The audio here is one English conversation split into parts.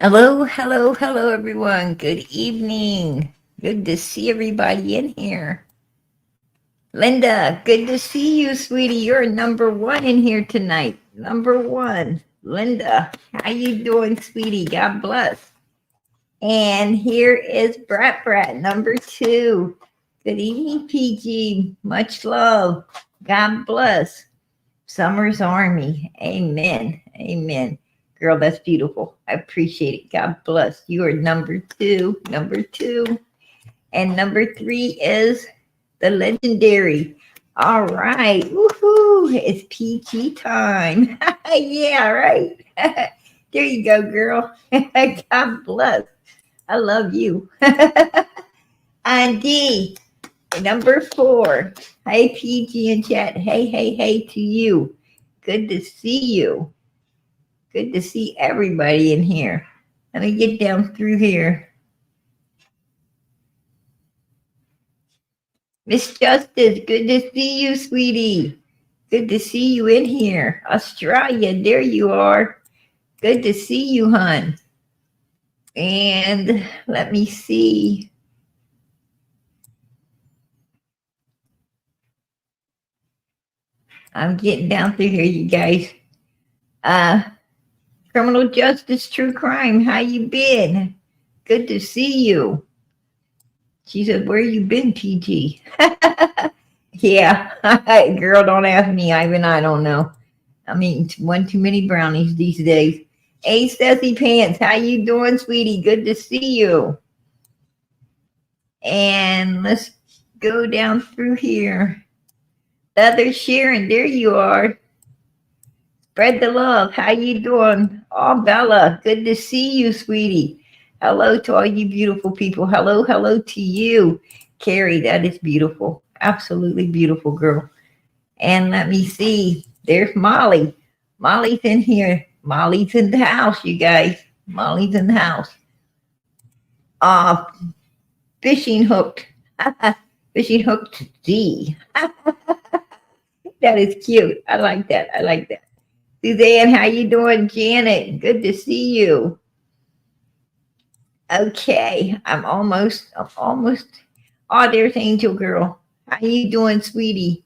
Hello, hello, hello, everyone. Good evening. Good to see everybody in here. Linda, good to see you, sweetie. You're number one in here tonight. Number one. Linda, how you doing, sweetie? God bless. And here is Brat Brat, number two. Good evening, PG. Much love. God bless. Summer's Army. Amen. Amen. Girl, that's beautiful. I appreciate it. God bless. You are number two. Number two. And number three is the legendary. All right. Woohoo. It's PG time. Yeah, right. There you go, girl. God bless. I love you. And D, number four. Hey, PG and chat. Hey, hey, hey to you. Good to see you. Good to see everybody in here. Let me get down through here. Miss Justice, good to see you, sweetie. Good to see you in here. Australia, there you are. Good to see you, hon. And let me see. I'm getting down through here, you guys. Criminal Justice True Crime, how you been? Good to see you. She said, where you been, PG? Yeah, girl, don't ask me. Even I don't know. I'm eating one too many brownies these days. Hey, Sassy Pants, how you doing, sweetie? Good to see you. And let's go down through here. Other Sharon, there you are. Spread the love. How you doing? Oh, Bella, good to see you, sweetie. Hello to all you beautiful people. Hello, hello to you. Carrie, that is beautiful. Absolutely beautiful, girl. And let me see. There's Molly. Molly's in here. Molly's in the house, you guys. Molly's in the house. Uh, fishing hooked. Fishing hooked Z. That is cute. I like that. I like that. Suzanne, how you doing? Janet, good to see you. Okay, I'm almost. Oh, there's Angel Girl. How you doing, sweetie?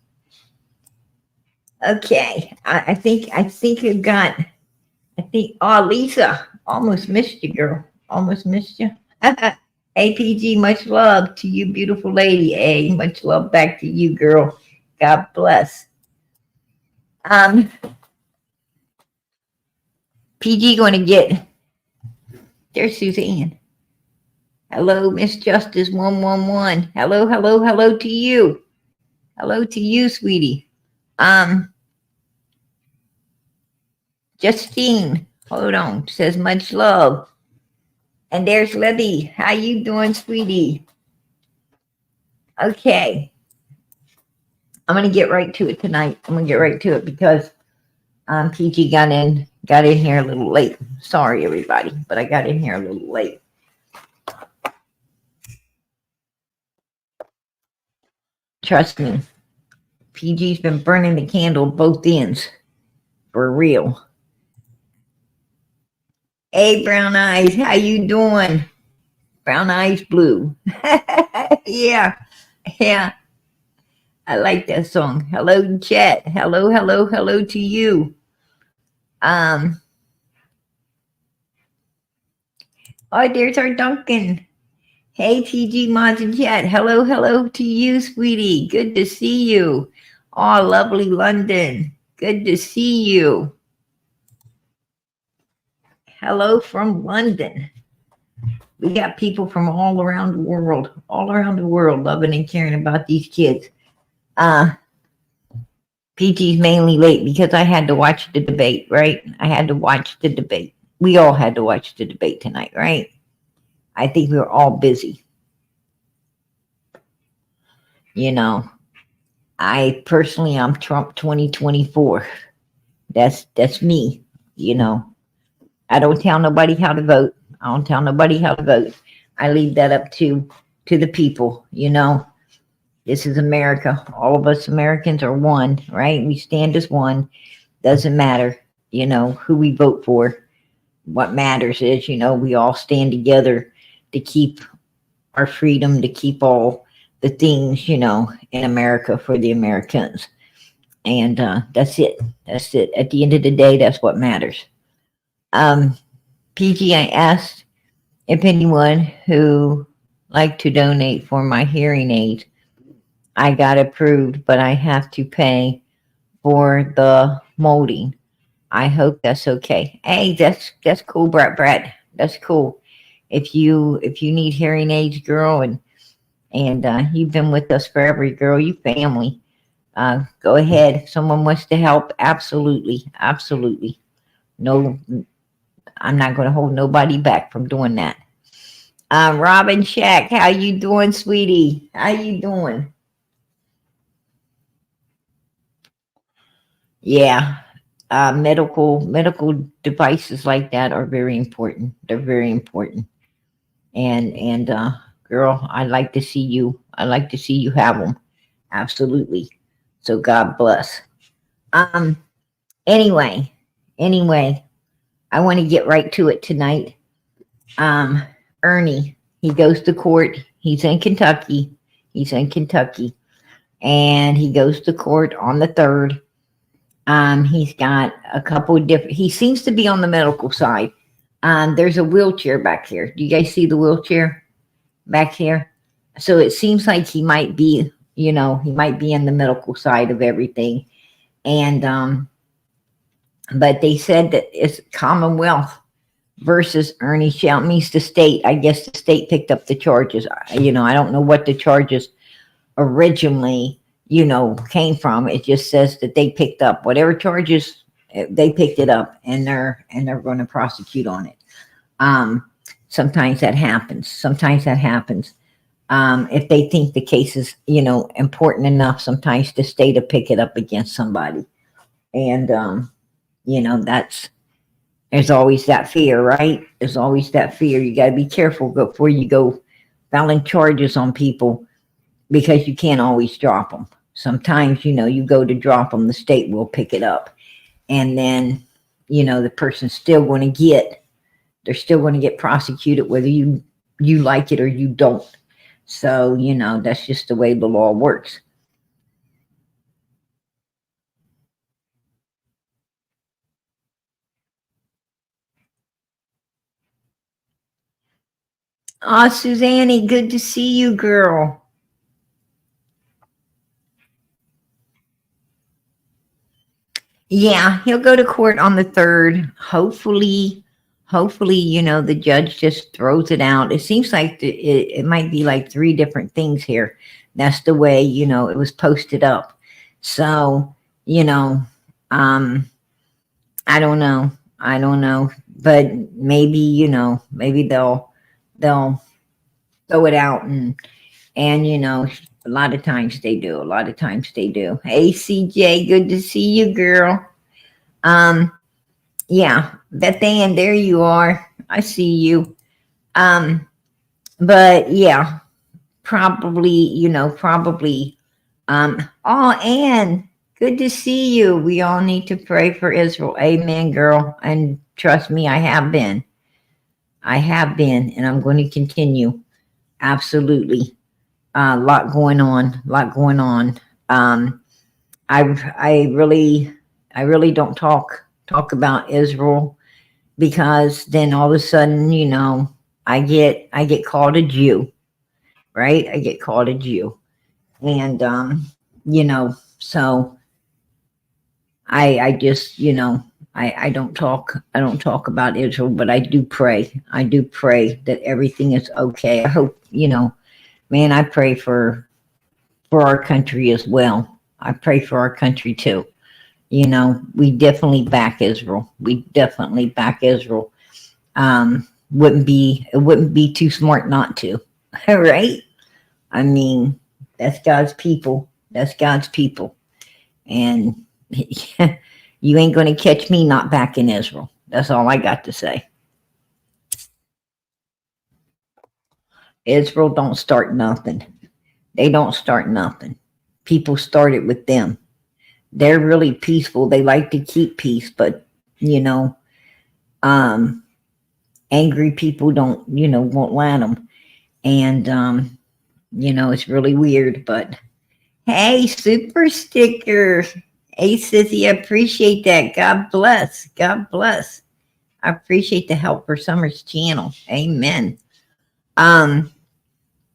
Okay, I think you've got. I think. Oh, Lisa, almost missed you, girl. Almost missed you. APG, much love to you, beautiful lady. A, much love back to you, girl. God bless. Um, PG going to get. There's Suzanne. Hello, Miss Justice 111. Hello, hello, hello to you. Hello to you, sweetie. Um, Justine, hold on. Says much love. And there's Libby. How you doing, sweetie? Okay. I'm gonna get right to it tonight. I'm gonna get right to it because PG got in here a little late. Sorry, everybody, but I got in here a little late. Trust me, PG's been burning the candle both ends. For real. Hey, Brown Eyes, how you doing? Brown Eyes Blue. Yeah, yeah. I like that song. Hello, chat. Hello, hello, hello to you. Um. Oh, there's our Duncan. Hey, TG Mods and Chat. Hello, hello to you, sweetie. Good to see you. Oh, lovely London. Good to see you. Hello from London. We got people from all around the world, loving and caring about these kids. PG's mainly late because I had to watch the debate, right? I had to watch the debate. We all had to watch the debate tonight, right? I think we were all busy. You know, I personally, I'm Trump 2024. That's me. You know, I don't tell nobody how to vote. I don't tell nobody how to vote. I leave that up to the people. You know, this is America. All of us Americans are one, right? We stand as one. Doesn't matter, you know, who we vote for. what matters is, we all stand together to keep our freedom, to keep all the things, in America for the Americans. And that's it. That's it. At the end of the day, that's what matters. Um, PG, I asked if anyone who like to donate for my hearing aids. I got approved, but I have to pay for the molding. I hope that's okay. Hey, that's cool, Brett. That's cool. If you need hearing aids, girl, and you've been with us forever, girl, you family. Go ahead. If someone wants to help, absolutely, absolutely. No, I'm not going to hold nobody back from doing that. Robin Shack, how you doing, sweetie? How you doing? Yeah, medical devices like that are very important. They're very important. And girl, I'd like to see you. I'd like to see you have them. Absolutely. So God bless. Um. Anyway, anyway, I want to get right to it tonight. Um. Ernie, he goes to court. He's in Kentucky. He's in Kentucky, and he goes to court on the 3rd. He's got a couple of different. He seems to be on the medical side. There's a wheelchair back here. Do you guys see the wheelchair back here? So it seems like he might be, he might be in the medical side of everything. And but they said that it's Commonwealth versus Ernie Shelton's the state. I guess the state picked up the charges. I don't know what the charges originally, came from. It just says that they picked up whatever charges, they picked it up, and they're going to prosecute on it. Um, Sometimes that happens. Sometimes that happens. If they think the case is, important enough, sometimes the state will pick it up against somebody. And, that's, there's always that fear, right? There's always that fear. You got to be careful before you go filing charges on people, because you can't always drop them. Sometimes, you go to drop them, the state will pick it up. And then, the person's still going to they're still going to get prosecuted whether you like it or you don't. So, that's just the way the law works. Ah, Suzanne, good to see you, girl. Yeah, he'll go to court on the 3rd. Hopefully, the judge just throws it out. It seems like it might be like 3 different things here. That's the way, it was posted up. So, you know, um, I don't know. I don't know. But maybe, maybe they'll throw it out, and a lot of times they do. A lot of times they do. Hey, CJ, good to see you, girl. Um, yeah, Beth Ann, there you are. I see you. Um, but yeah, probably, probably. Oh, Ann, good to see you. We all need to pray for Israel. Amen, girl. And trust me, I have been. I have been, and I'm going to continue. Absolutely. A lot going on. A lot going on. Um, I I really I really don't talk about Israel, because then all of a sudden, I get called a Jew, right? I get called a Jew, and so I just, I don't talk about Israel, but I do pray. I do pray that everything is okay. I hope, man, I pray for our country as well. I pray for our country too. We definitely back Israel. We definitely back Israel. It wouldn't be too smart not to, right? I mean, that's God's people. That's God's people, and you ain't going to catch me not backing Israel. That's all I got to say. Israel don't start nothing. They don't start nothing. People started with them. They're really peaceful. They like to keep peace, but you know, angry people don't, won't let them. And, it's really weird, but hey, super sticker. Hey, Sissy, I appreciate that. God bless. God bless. I appreciate the help for Summer's channel. Amen. Um,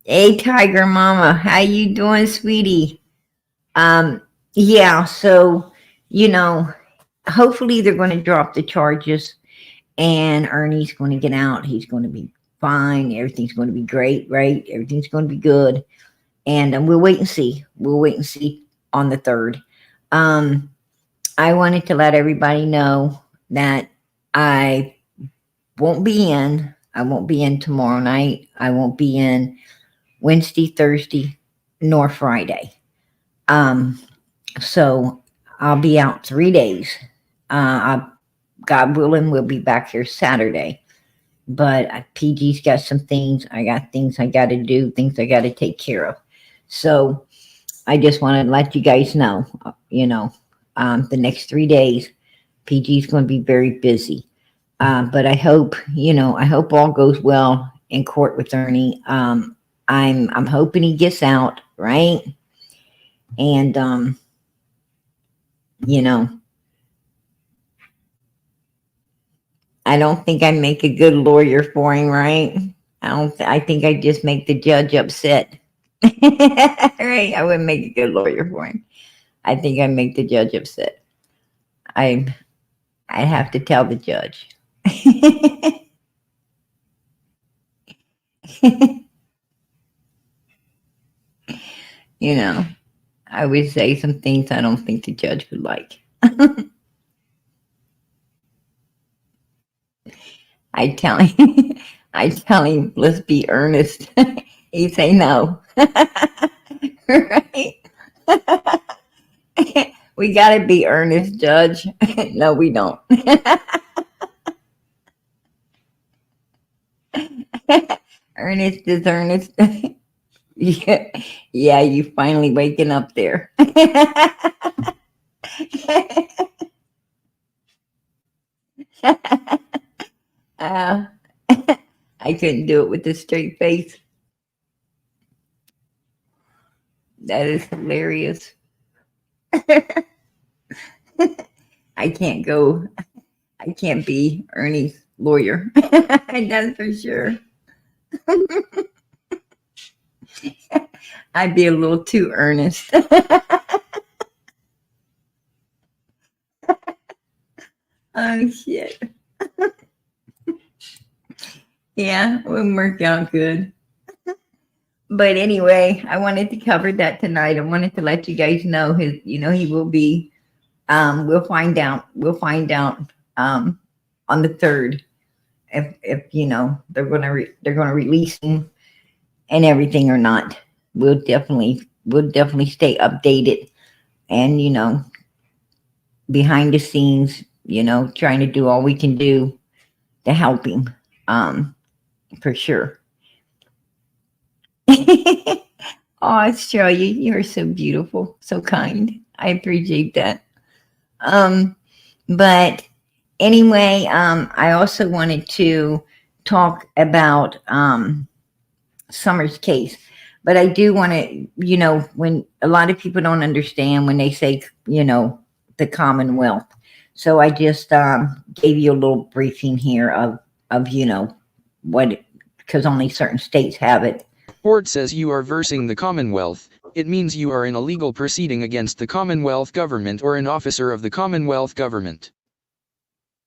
hey, Tiger Mama, how you doing, sweetie? Yeah, so, you know, hopefully they're going to drop the charges and Ernie's going to get out. He's going to be fine. Everything's going to be great, right? Everything's going to be good. And we'll wait and see. We'll wait and see on the 3rd. I wanted to let everybody know that I won't be in. I won't be in tomorrow night. I won't be in Wednesday, Thursday, nor Friday. So I'll be out 3 days. God willing, we'll be back here Saturday. But PG's got some things. I got things I got to do, things I got to take care of. So I just want to let you guys know, the next 3 days, PG's going to be very busy. But I hope, I hope all goes well in court with Ernie. I'm hoping he gets out, right? And, I don't think I make a good lawyer for him, right? I think I just make the judge upset. Right? I wouldn't make a good lawyer for him. I think I make the judge upset. I'd have to tell the judge. I would say some things I don't think the judge would like. I tell him, let's be earnest. He say no. Right? We gotta be earnest, Judge. No, we don't. Ernest is earnest. Yeah, you finally waking up there. I couldn't do it with a straight face. That is hilarious. I can't be Ernie's lawyer. That's for sure. I'd be a little too earnest. Oh, shit. Yeah, it wouldn't work out good. But anyway, I wanted to cover that tonight. I wanted to let you guys know he will be, we'll find out on the 3rd if they're gonna release him and everything or not. We'll definitely stay updated and behind the scenes, trying to do all we can do to help him, for sure. Oh, Australia, you're so beautiful, so kind. I appreciate that. But anyway, I also wanted to talk about Summer's case. But I do want to, when a lot of people don't understand when they say, the Commonwealth. So I just gave you a little briefing here of what, because only certain states have it. Court says you are versing the Commonwealth. It means you are in a legal proceeding against the Commonwealth government or an officer of the Commonwealth government.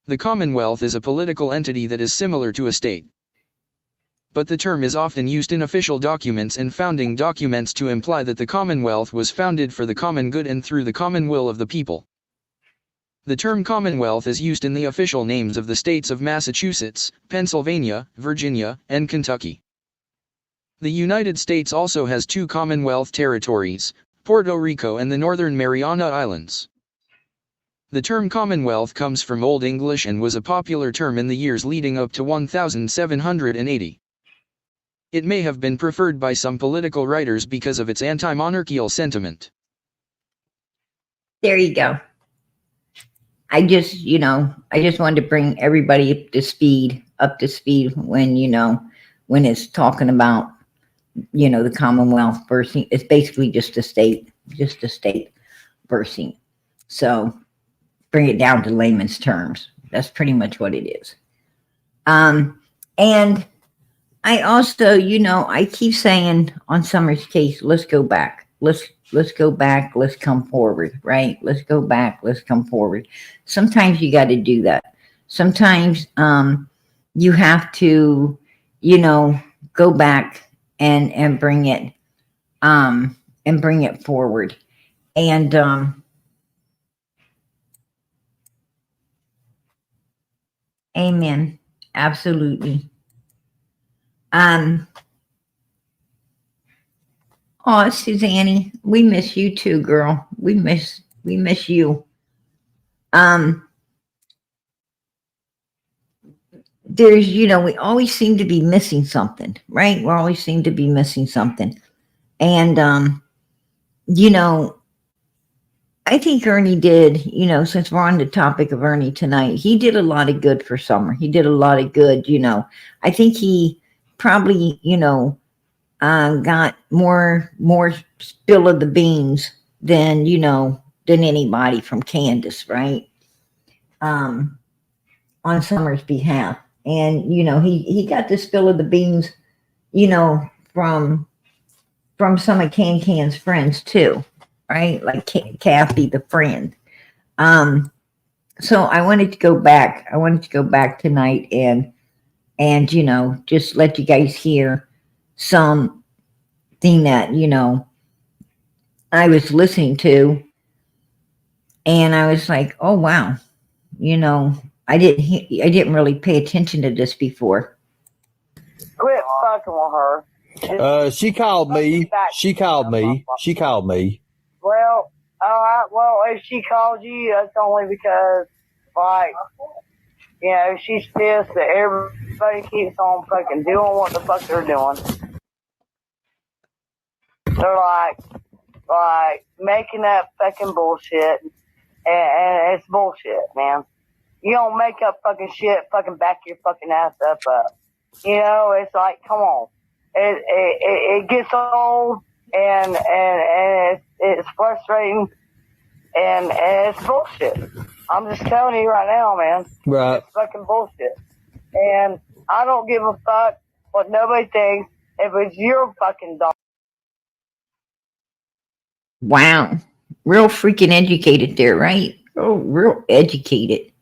The Commonwealth is a political entity that is similar to a state. But the term is often used in official documents and founding documents to imply that the Commonwealth was founded for the common good and through the common will of the people. The term Commonwealth is used in the official names of the states of Massachusetts, Pennsylvania, Virginia, and Kentucky. The United States also has 2 Commonwealth territories, Puerto Rico and the Northern Mariana Islands. The term Commonwealth comes from Old English and was a popular term in the years leading up to 1780. It may have been preferred by some political writers because of its anti-monarchical sentiment. There you go. I just wanted to bring everybody up to speed up to speed when, when it's talking about, the Commonwealth bursting. It's basically just a state bursting. So bring it down to layman's terms. That's pretty much what it is. And I also, I keep saying on Summer's case, let's go back. Let's go back. Let's come forward, right? Let's go back. Let's come forward. Sometimes you got to do that. Sometimes you have to, go back and bring it forward. And amen. Absolutely. Oh, Suzanne, we miss you too, girl. We miss you. There's, we always seem to be missing something, right? We always seem to be missing something. And I think Ernie did, since we're on the topic of Ernie tonight, he did a lot of good for Summer. He did a lot of good, I think he probably, got more spill of the beans than, than anybody from Candace, right? On Summer's behalf. And, he got the spill of the beans, from some of Can's friends too, right? Like Kathy, the friend. So I wanted to go back. I wanted to go back tonight and just let you guys hear something that, I was listening to, and I was like, oh wow, I didn't really pay attention to this before. Quit fucking with her. She called me. She called me. Well, well, if she called you, that's only because, like, she's pissed that everybody keeps on fucking doing what the fuck they're doing. They're like making up fucking bullshit, and it's bullshit, man. You don't make up fucking shit, fucking back your fucking ass up. It's like, come on. It gets old, and it's frustrating, and it's bullshit. I'm just telling you right now, man. Right. It's fucking bullshit. And I don't give a fuck what nobody thinks if it's your fucking dog. Wow. Real freaking educated there, right? Oh, real educated.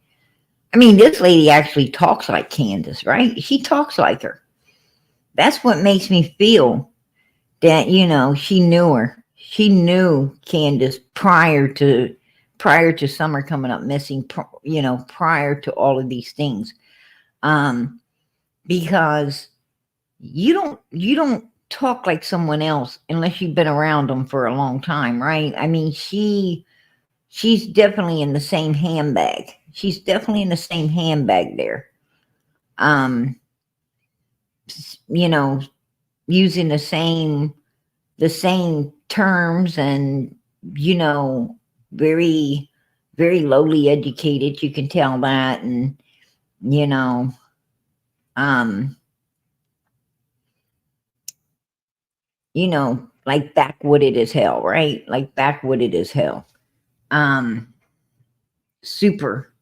I mean, this lady actually talks like Candace, right? She talks like her. That's what makes me feel that, she knew her. She knew Candace prior to Summer coming up missing, prior to all of these things. Because you don't talk like someone else unless you've been around them for a long time, right? I mean, she's definitely in the same handbag. She's definitely in the same handbag there. Using the same terms, and very, very lowly educated. You can tell that, and like backwooded as hell, right? Like backwooded as hell. Super,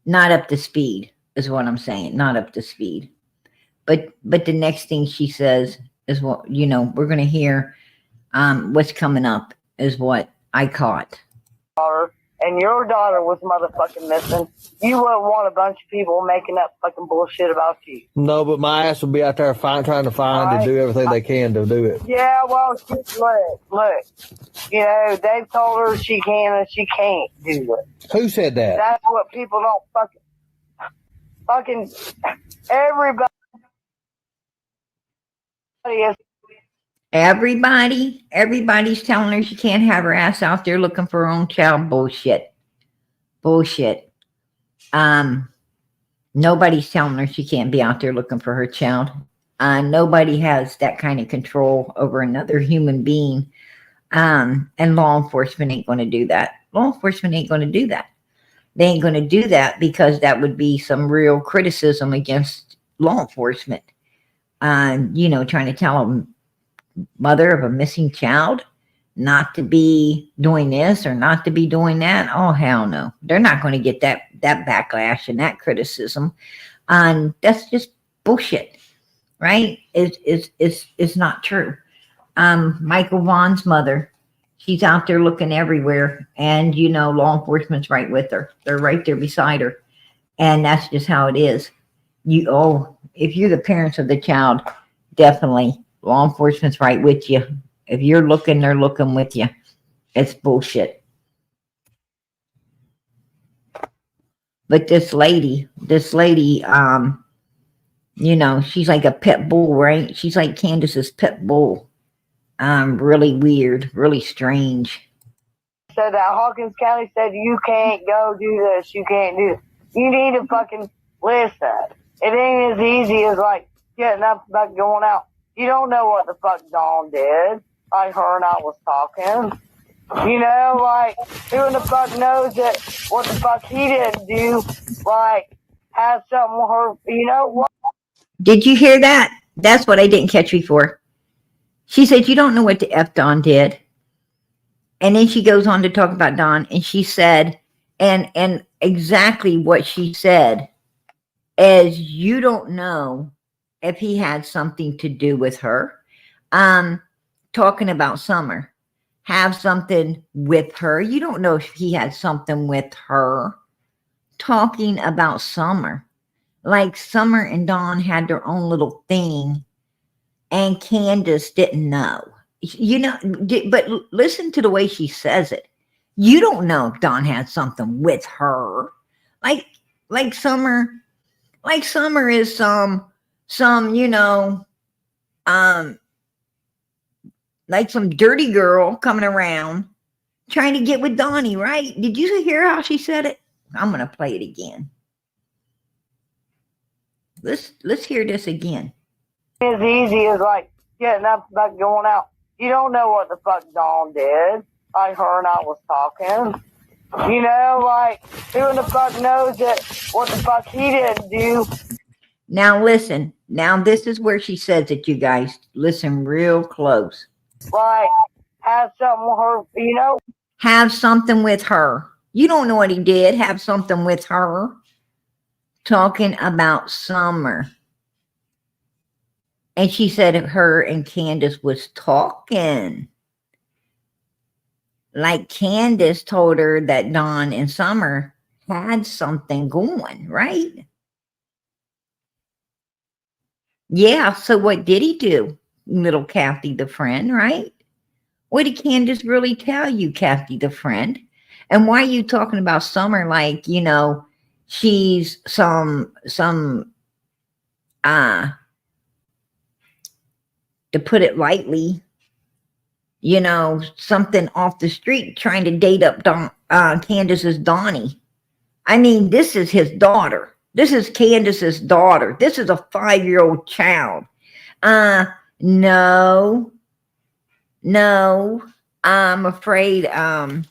not up to speed is what I'm saying. Not up to speed. But the next thing she says is what, we're going to hear. What's coming up is what I caught. And your daughter was motherfucking missing, you wouldn't want a bunch of people making up fucking bullshit about you. No, but my ass will be out there trying to find and do everything they can to do it. Yeah, well, look. They've told her she can and she can't do it. Who said that? That's what people don't fucking everybody is. Everybody's telling her she can't have her ass out there looking for her own child. Bullshit. Nobody's telling her she can't be out there looking for her child. Nobody has that kind of control over another human being. And law enforcement ain't going to do that. they ain't going to do that because that would be some real criticism against law enforcement. You know, trying to tell a mother of a missing child not to be doing this or not to be doing that. Oh, hell no. They're not going to get that backlash and that criticism. And that's just bullshit, right? It's not true. Michael Vaughn's mother, she's out there looking everywhere, and you know, law enforcement's right with her. They're right there beside her, and that's just how it is. If you're the parents of the child, definitely law enforcement's right with you. If you're looking, they're looking with you. It's bullshit. But this lady, you know, she's like a pit bull, right? She's like Candace's pit bull. Really weird, really strange. So that Hawkins County said you can't go do this, you can't do this. You need to fucking listen. It ain't as easy as like getting up and going out. You don't know what the fuck Dawn did. Like her and I was talking. You know, like who in the fuck knows that what the fuck he didn't do, like have something with her, you know what? Did you hear that? That's what I didn't catch before. She said, you don't know what the F Dawn did. And then she goes on to talk about Dawn, and she said, and exactly what she said is, you don't know if he had something to do with her. Talking about Summer, have something with her. You don't know if he had something with her. Talking about Summer, like Summer and Dawn had their own little thing, and Candace didn't know. You know, but listen to the way she says it. You don't know if Dawn had something with her. Like Summer is some, you know, like some dirty girl coming around trying to get with Donnie, right? Did you hear how she said it? I'm going to play it again. Let's hear this again. As easy as like getting up and going out. You don't know what the fuck Dawn did. Like her and I was talking. You know, like who in the fuck knows that what the fuck he didn't do. Now listen. Now this is where she says it, you guys. Listen real close. Like have something with her, you know. Have something with her. You don't know what he did. Have something with her. Talking about Summer. And she said her and Candace was talking. Like Candace told her that Dawn and Summer had something going, right? Yeah, so what did he do? Little Kathy the friend, right? What did Candace really tell you, Kathy the friend? And why are you talking about Summer like, you know, she's some to put it lightly, you know, something off the street trying to date up Candace's Donnie. I mean, this is his daughter. This is Candace's daughter. This is a 5-year-old child. No, I'm afraid, oh,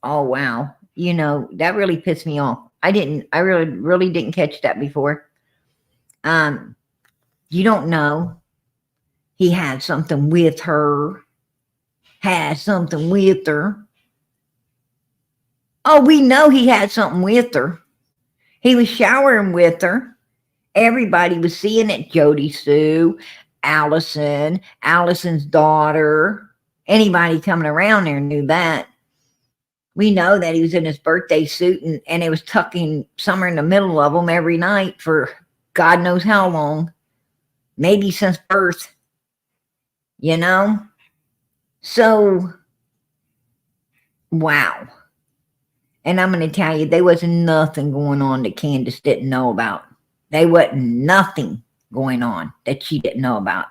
wow. You know, that really pissed me off. I really didn't catch that before. You don't know. He had something with her. Had something with her. Oh, we know he had something with her. He was showering with her. Everybody was seeing it. Jody Sue, Allison, Allison's daughter. Anybody coming around there knew that. We know that he was in his birthday suit and it was tucking Summer in the middle of them every night for God knows how long. Maybe since birth. You know? So, wow. And I'm going to tell you, there wasn't nothing going on that Candace didn't know about. There wasn't nothing going on that she didn't know about.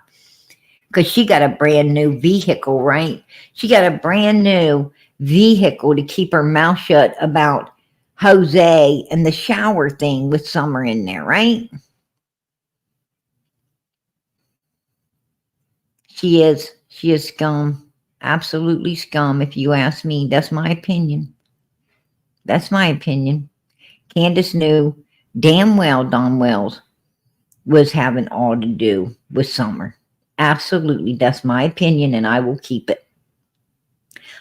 Because she got a brand new vehicle, right? She got a brand new vehicle to keep her mouth shut about Jose and the shower thing with Summer in there, right? She is scum. Absolutely scum, if you ask me. That's my opinion. That's my opinion. Candace knew damn well Don Wells was having all to do with Summer. Absolutely. That's my opinion, and I will keep it.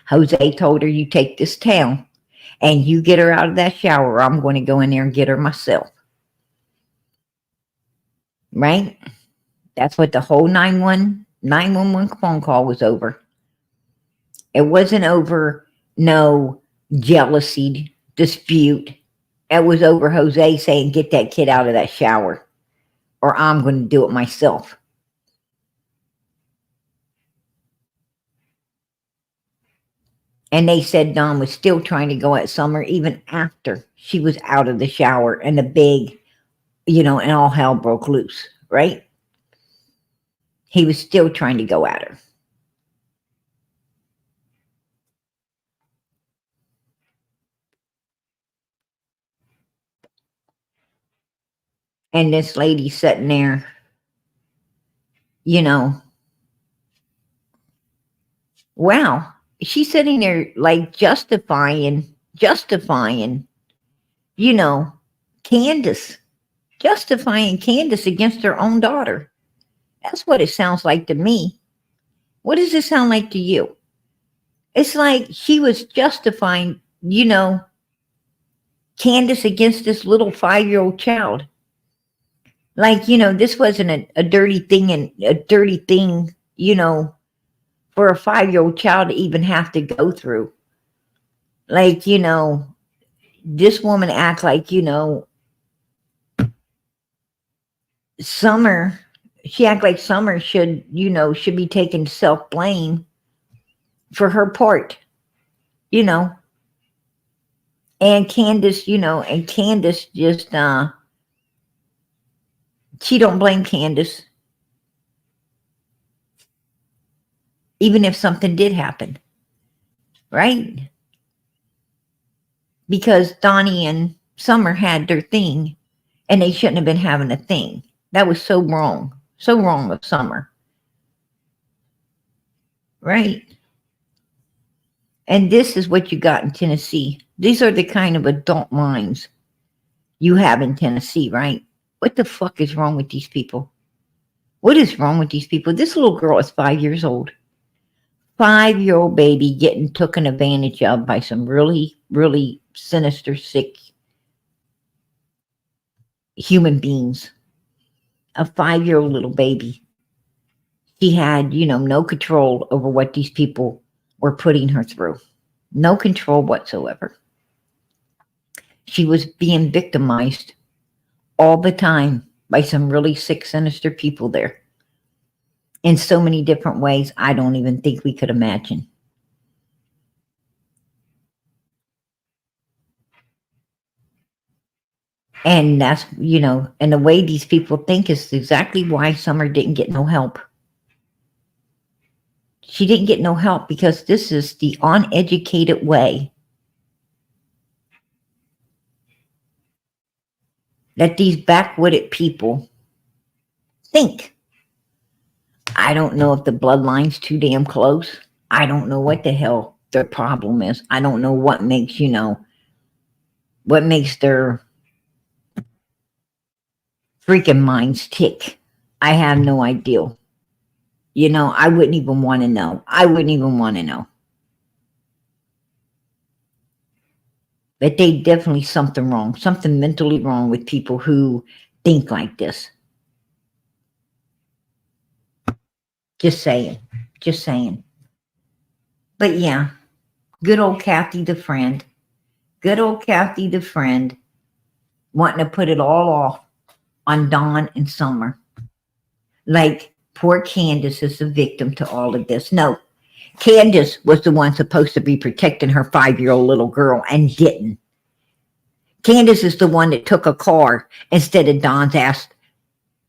Jose told her, you take this towel and you get her out of that shower, or I'm going to go in there and get her myself. Right? That's what the whole 911 phone call was over. It wasn't over no jealousy dispute. It was over Jose saying, get that kid out of that shower, or I'm going to do it myself. And they said Don was still trying to go at Summer even after she was out of the shower and the big, and all hell broke loose, right? He was still trying to go at her. And this lady sitting there, wow, she's sitting there like justifying, Candace, justifying Candace against her own daughter. That's what it sounds like to me. What does it sound like to you? It's like she was justifying, Candace against this little 5-year-old child. Like, this wasn't a dirty thing for a 5-year-old child to even have to go through. Like, this woman act like, Summer, she act like Summer should be taking self-blame for her part, and Candace, just, she don't blame Candace. Even if something did happen, right? Because Donnie and Summer had their thing, and they shouldn't have been having a thing. That was so wrong of Summer, right? And this is what you got in Tennessee. These are the kind of adult minds you have in Tennessee, right? What the fuck is wrong with these people? What is wrong with these people? This little girl is 5 years old. 5-year-old baby getting taken advantage of by some really, really sinister, sick human beings. A 5-year-old little baby. She had, no control over what these people were putting her through. No control whatsoever. She was being victimized all the time by some really sick, sinister people there. In so many different ways, I don't even think we could imagine. And that's, and the way these people think is exactly why Summer didn't get no help. She didn't get no help because this is the uneducated way that these backwooted people think. I don't know if the bloodline's too damn close. I don't know what the hell their problem is. I don't know what makes, what makes their freaking minds tick. I have no idea. I wouldn't even want to know. But they definitely something wrong, something mentally wrong with people who think like this. Just saying. But yeah, good old Kathy the friend. Wanting to put it all off on Dawn and Summer. Like poor Candace is the victim to all of this. No, Candace was the one supposed to be protecting her 5-year-old little girl and didn't. Candace is the one that took a car instead of Don's ass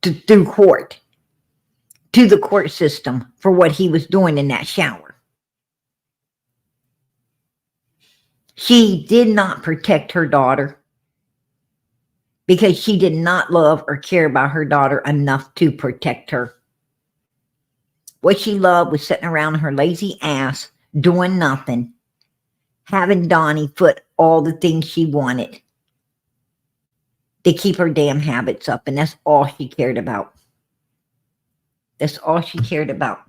through court, to the court system for what he was doing in that shower. She did not protect her daughter because she did not love or care about her daughter enough to protect her. What she loved was sitting around her lazy ass, doing nothing, having Donnie put all the things she wanted. to keep her damn habits up, and that's all she cared about. That's all she cared about.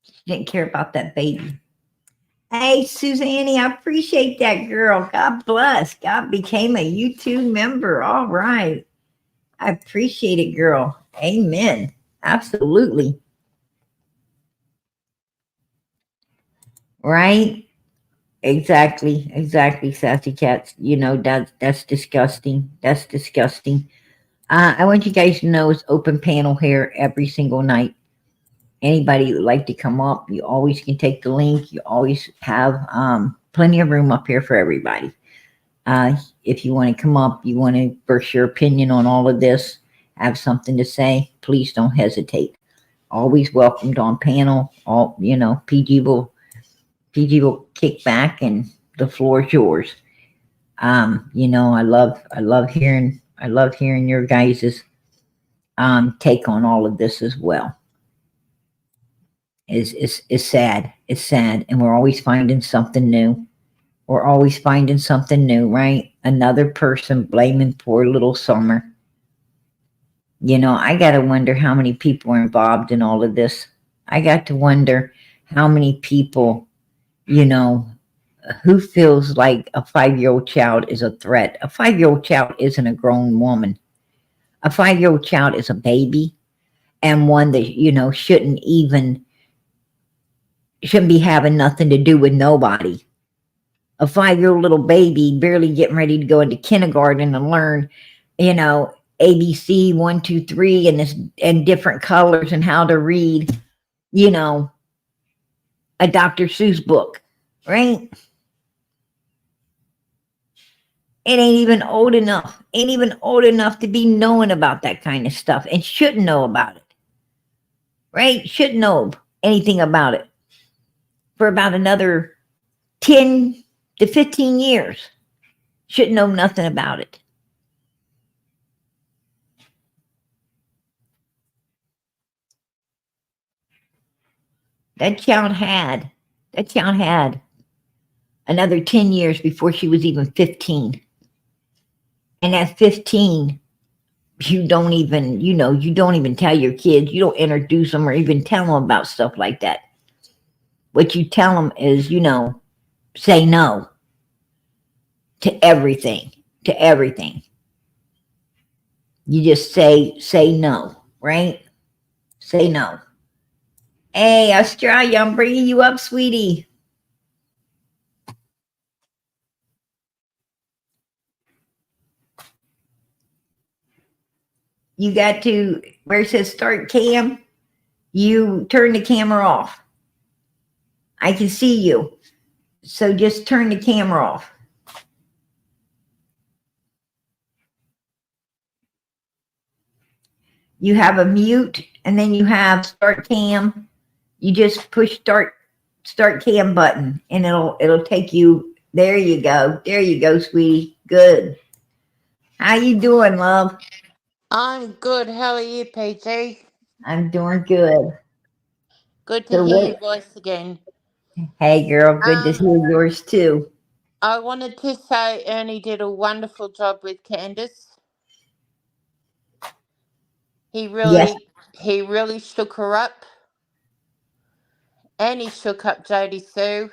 She didn't care about that baby. Hey, Suzanne, I appreciate that, girl. God bless. God became a YouTube member. All right. I appreciate it, girl. Amen. Absolutely. Right? Exactly, sassy cats. That's disgusting. That's disgusting. I want you guys to know it's open panel here every single night. Anybody would like to come up, you always can take the link. You always have plenty of room up here for everybody. If you want to come up, you want to burst your opinion on all of this, have something to say, please don't hesitate. Always welcomed on panel. PG will kick back and the floor is yours. I love hearing your guys's take on all of this as well. Is sad. It's sad, and we're always finding something new. We're always finding something new, right? Another person blaming poor little Summer. I got to wonder how many people are involved in all of this. I got to wonder how many people, who feels like a 5-year-old child is a threat. A 5-year-old child isn't a grown woman. A 5-year-old child is a baby, and one that, shouldn't be having nothing to do with nobody. A 5-year-old little baby barely getting ready to go into kindergarten and learn, ABC 1, 2, 3 and different colors and how to read, a Dr. Seuss book, right? It ain't even old enough. Ain't even old enough to be knowing about that kind of stuff and shouldn't know about it, right? Shouldn't know anything about it for about another 10 to 15 years. Shouldn't know nothing about it. That child had another 10 years before she was even 15. And at 15, you don't even tell your kids, you don't introduce them or even tell them about stuff like that. What you tell them is, say no to everything, You just say no, right? Say no. Hey, Australia, I'm bringing you up, sweetie. You got to, where it says start cam, you turn the camera off. I can see you. So just turn the camera off. You have a mute and then you have start cam. You just push start cam button and it'll take you. There you go. There you go, sweetie. Good. How you doing, love? I'm good. How are you, PG? I'm doing good. Good to So hear what? your voice again. Hey, girl. Good to Um, hear yours too. I wanted to say Ernie did a wonderful job with Candace. He Yes. really shook her up, and he shook up Jodie Sue.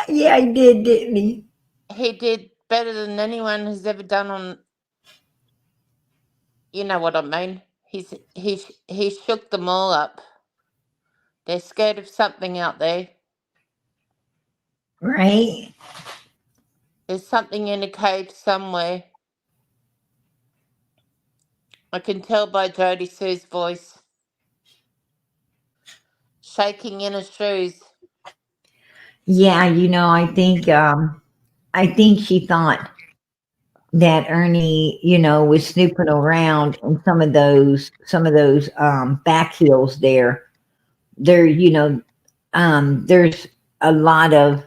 Yeah, I did, didn't he? He did better than anyone has ever done on. You know what I mean? He shook them all up. They're scared of something out there. Right. There's something in a cave somewhere. I can tell by Jodie Sue's voice. Shaking in her shoes. Yeah, I think she thought that Ernie, was snooping around in some of those back hills there. There, there's a lot of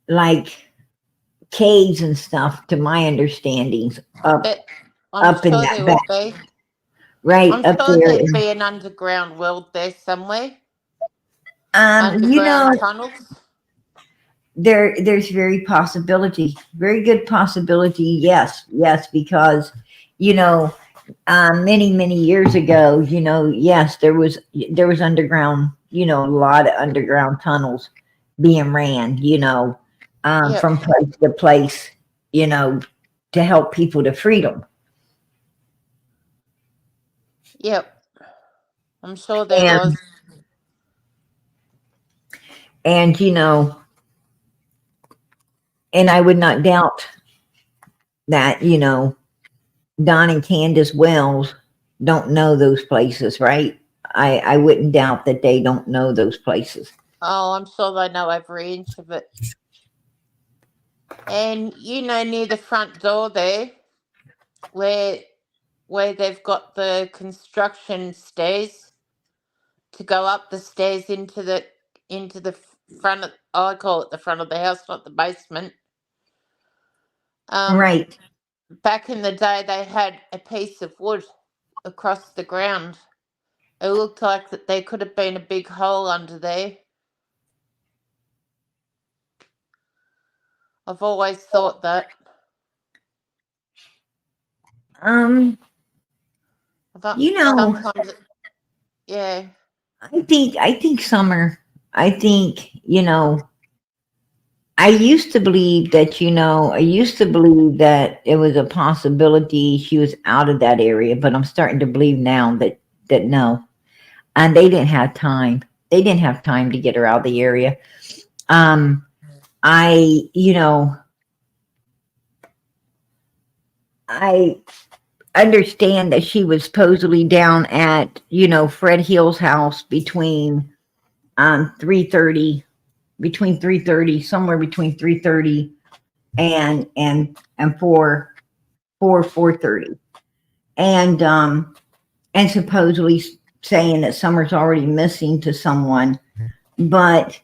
like caves and stuff to my understandings up That I'm up in sure that there back, would be. right I'm up sure there. there'd be an underground world there somewhere. Um, you know, Underground tunnels. there's very good possibility. Yes, because you know, many years ago, yes, there was underground, a lot of underground tunnels being ran, Yep. from place to place, you know, to help people to freedom. Yep. I'm sure there And was. and and I would not doubt that, Don and Candace Wells don't know those places, right? I wouldn't doubt that they don't know those places. Oh, I'm sure they know every inch of it. And near the front door there, where they've got the construction stairs to go up the stairs into the front of, I call it the front of the house, not the basement. Um, Right. Back in the day, they had a piece of wood across the ground. It looked like that there could have been a big hole under there. I've always thought that. Um, I thought you know, sometimes, yeah. I think Summer, I think, I used to believe that it was a possibility she was out of that area, but I'm starting to believe now that no. And they didn't have time. They didn't have time to get her out of the area. Um, I, I understand that she was supposedly down at, Fred Hill's house between 3:30, somewhere between 3:30 and 4:30. And supposedly saying that Summer's already missing to someone. But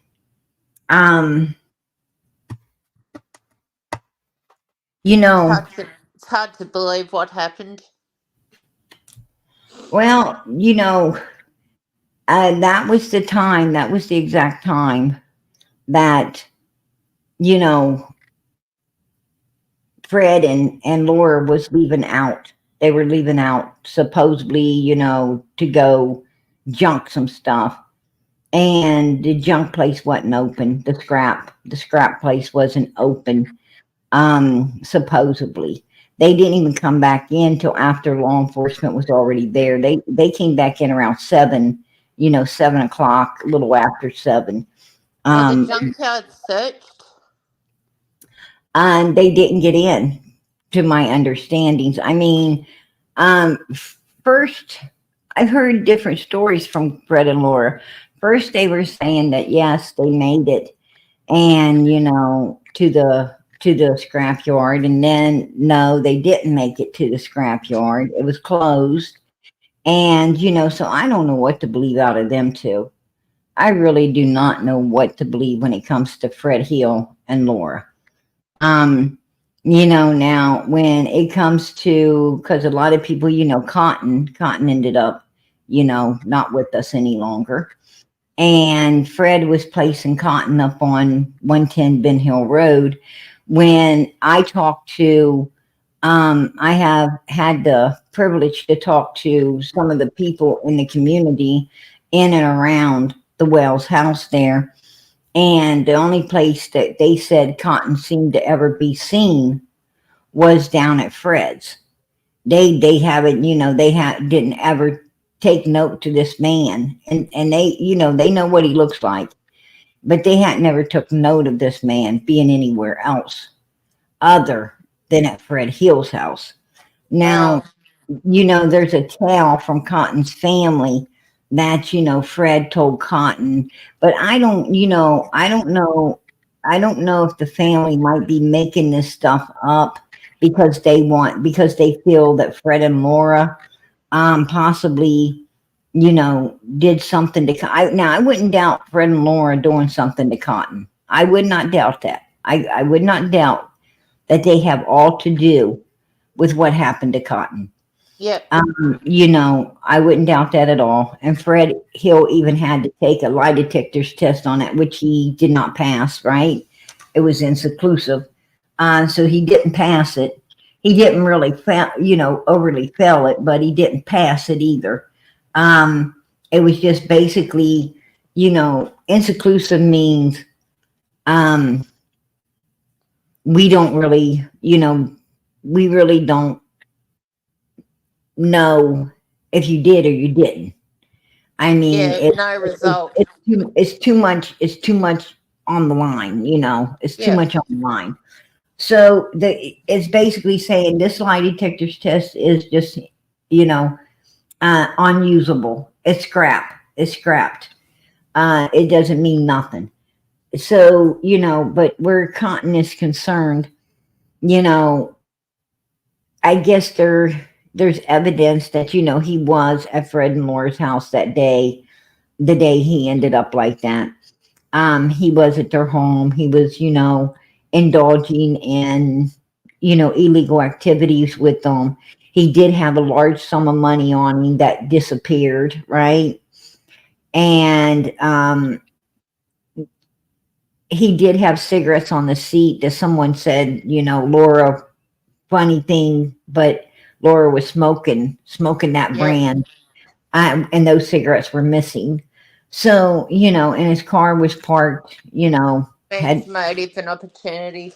um, you It's know, hard to it's hard to believe what happened. well, that was the time, that was the exact time that, you know, Fred and Laura was leaving out. They were leaving out supposedly, to go junk some stuff. And the junk place wasn't open. The scrap place wasn't open. Supposedly. They didn't even come back in till after law enforcement was already there. They came back in around 7, 7 o'clock, a little after 7. Were the Um, junkyards searched? and they didn't get in, to my understandings. I mean, um, first, I've heard different stories from Fred and Laura. First, they were saying that yes, they made it, and to the scrapyard, and then no, they didn't make it to the scrapyard. It was closed, and so I don't know what to believe out of them two. I really do not know what to believe when it comes to Fred Hill and Laura. Um, now when it comes to, because a lot of people, Cotton ended up, not with us any longer. And Fred was placing Cotton up on 110 Ben Hill Road. When I talked to, I have had the privilege to talk to some of the people in the community in and around the Wells house there. And the only place that they said Cotton seemed to ever be seen was down at Fred's. They haven't, didn't ever take note to this man, and they know what he looks like, but they hadn't never took note of this man being anywhere else other than at Fred Hill's house. Now, Oh, there's a tale from Cotton's family that, Fred told Cotton, but I don't know if the family might be making this stuff up because they feel that Fred and Laura, possibly, did something to, now I wouldn't doubt Fred and Laura doing something to Cotton. I would not doubt that. I would not doubt that they have all to do with what happened to Cotton. yep. I wouldn't doubt that at all. And Fred Hill even had to take a lie detector's test on it, which he did not pass, right? it was inconclusive. So he didn't pass it. He didn't really, overly fail it, but he didn't pass it either. It was just basically, inconclusive means we don't really, we really don't know if you did or you didn't. I mean, Yeah, no result. it's too much. It's too much on the line. It's too Yeah. much on the line. So it's basically saying this lie detector's test is just, unusable. It's scrap. It's scrapped. It doesn't mean nothing. So, but where Cotton is concerned, I guess there's evidence that, he was at Fred and Laura's house that day, the day he ended up like that. He was at their home. He was, indulging in, illegal activities with them. He did have a large sum of money on him that disappeared, right? And he did have cigarettes on the seat that someone said, Laura, funny thing, but Laura was smoking that Yep. brand, and those cigarettes were missing. So, and his car was parked, Means motive and opportunity.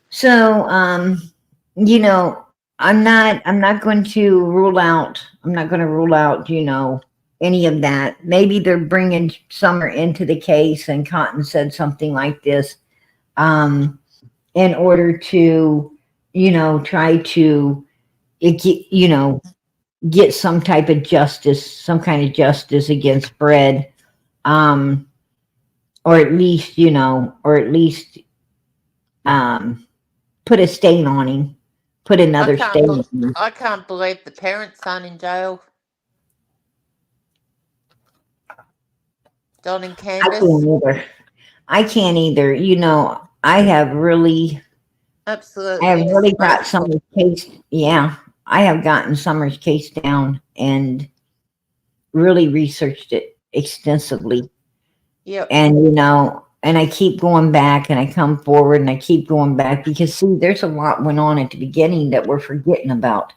so, I'm not going to rule out, any of that. Maybe they're bringing Summer into the case and Cotton said something like this, in order to, try to, get some type of justice, some kind of justice against Fred, or at least, put a stain on him, put another stain on him. I can't believe the parents aren't in jail. Don and Candace. I can't either. I have really Absolutely. got Summer's case. Yeah, I have gotten Summer's case down and really researched it extensively. Yep. And, and I keep going back and I come forward and I keep going back because, see, there's a lot went on at the beginning that we're forgetting about.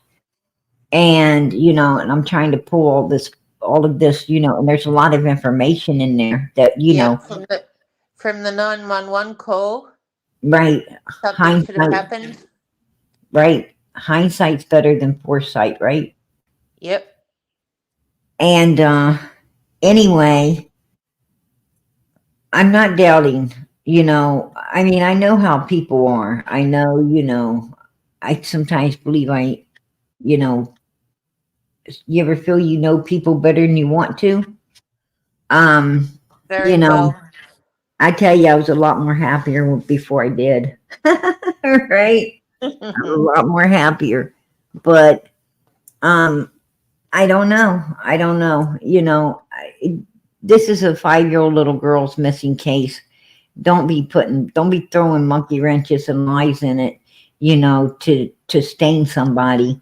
And, and I'm trying to pull all of this, and there's a lot of information in there that, from the 911 call. Right. Something should have happened. Right. Hindsight's better than foresight, right? Yep. And anyway, I'm not doubting, I mean, I know how people are. I know, I sometimes believe you ever feel people better than you want to? Very well. I tell you, I was a lot more happier before I did. Right? A lot more happier. But I don't know. This is a 5-year-old little girl's missing case. Don't be throwing monkey wrenches and lies in it, to stain somebody,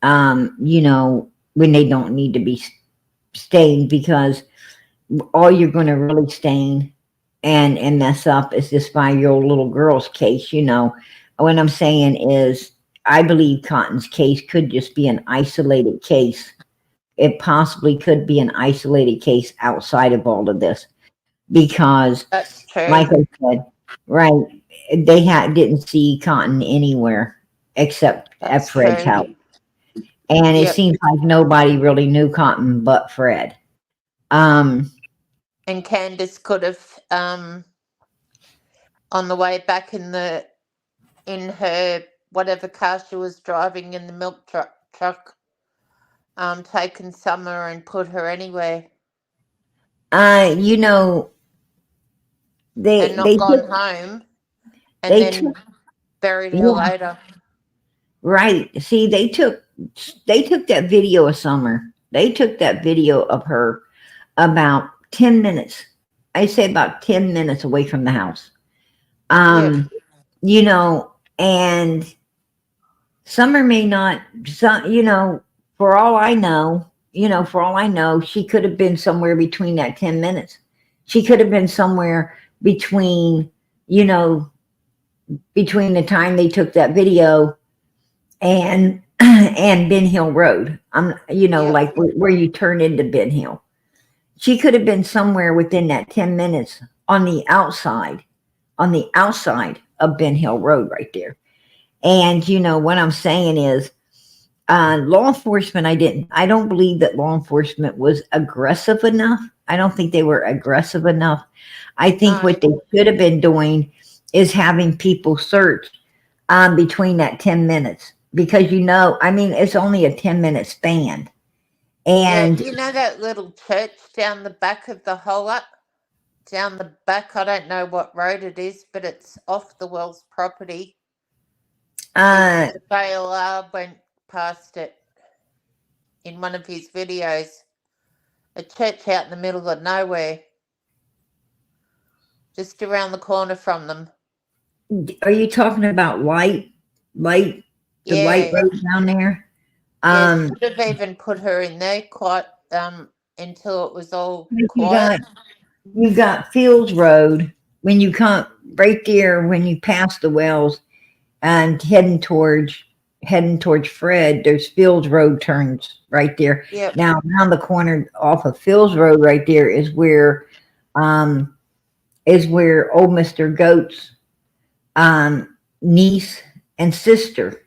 when they don't need to be stained, because all you're going to really stain and mess up is this 5-year-old little girl's case. What I'm saying is, I believe Cotton's case could just be an isolated case. It possibly could be an isolated case outside of all of this, because that's true. Like I said, right, they didn't see Cotton anywhere except at Fred's house. And it seems like nobody really knew Cotton but Fred. And Candace could have, on the way back in her whatever car she was driving in the milk truck, taken Summer and put her anywhere. They not gone home and then buried her later. Right. See, they took that video of Summer. They took that video of her about 10 minutes. I say about 10 minutes away from the house. And Summer may not, for all I know, she could have been somewhere between that 10 minutes. She could have been somewhere between you know, between the time they took that video and and Ben Hill Road. Yep. Like where you turn into Ben Hill. She could have been somewhere within that 10 minutes on the outside of Ben Hill Road right there. And what I'm saying is, law enforcement, I don't believe that law enforcement was aggressive enough. I don't think they were aggressive enough. I think No. what they should have been doing is having people search between that 10 minutes, because I mean, it's only a 10-minute span. Yeah, And you know that little church down the back of the whole up? Down the back, I don't know what road it is, but it's off the Wells property. uh, The bail went past it in one of his videos. A church out in the middle of nowhere, just around the corner from them. are you talking about light, the light Yeah, road down there? yeah. Um, Should have even put her in there quite until it was all you quiet. got you got Fields Road when you come right there when you pass the wells and heading towards Fred. There's Fields Road turns right there. Yep. Now around the corner off of Fields Road right there um is where old Mister Goat's niece and sister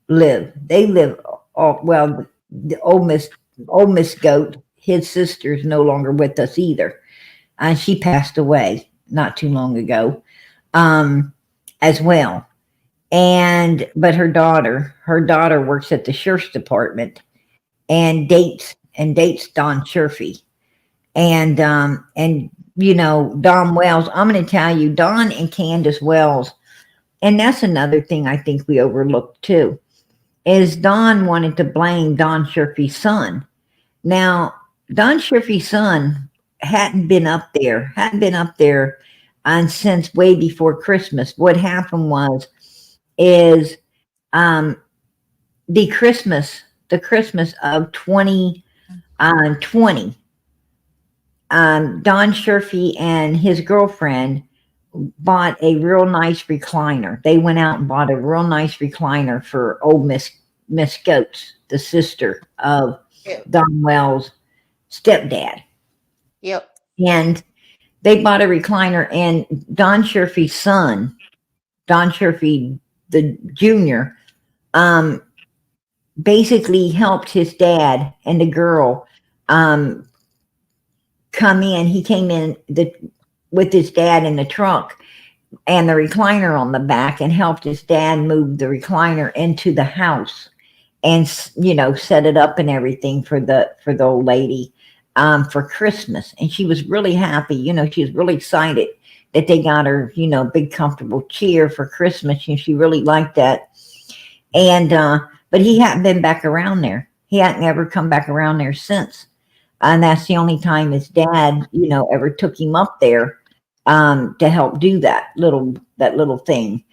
live. They live off. Well, the old Miss Goat, his sister's no longer with us either, and she passed away not too long ago, as well. But her daughter works at the sheriff's department and dates Don Sherfy. And Don Wells. I'm going to tell you, Don and Candace Wells, and that's another thing I think we overlooked too, is Don wanted to blame Don Sherfy's son. Now, Don Sherfy's son hadn't been up there and since way before Christmas. What happened is um, the Christmas of 2020, Don Sherfy and his girlfriend bought a real nice recliner. They went out and bought a real nice recliner for old Miss Goats, the sister of Yep. Don Wells' stepdad. Yep. And they bought a recliner, and Don Sherfy's son, Don Sherfy the junior, um, basically helped his dad and the girl um, come in. He came in with his dad in the trunk and the recliner on the back, and helped his dad move the recliner into the house and set it up and everything for the old lady for Christmas. And she was really happy. She was really excited that they got her big comfortable chair for Christmas, and she really liked that. And but he hadn't been back around there. He hadn't ever come back around there since. And that's the only time his dad ever took him up there to help do that little thing.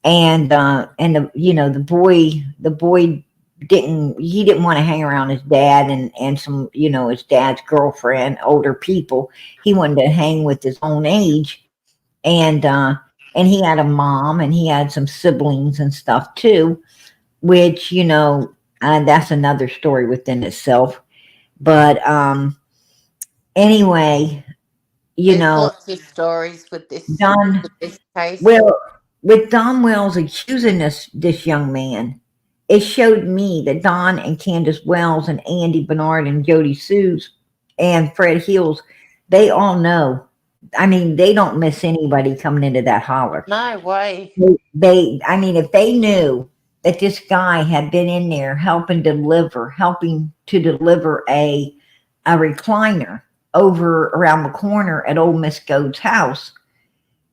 And the boy didn't want to hang around his dad and some his dad's girlfriend, older people. He wanted to hang with his own age. And he had a mom, and he had some siblings and stuff too, which that's another story within itself. But anyway, There's lots of stories with Don this case. well with Don Wells accusing this young man, it showed me that Don and Candace Wells and Andy Bernard and Jody Sues and Fred Hills, they all know. I mean, they don't miss anybody coming into that holler. No way. I mean, if they knew that this guy had been in there helping to deliver a recliner over around the corner at old Miss Gold's house,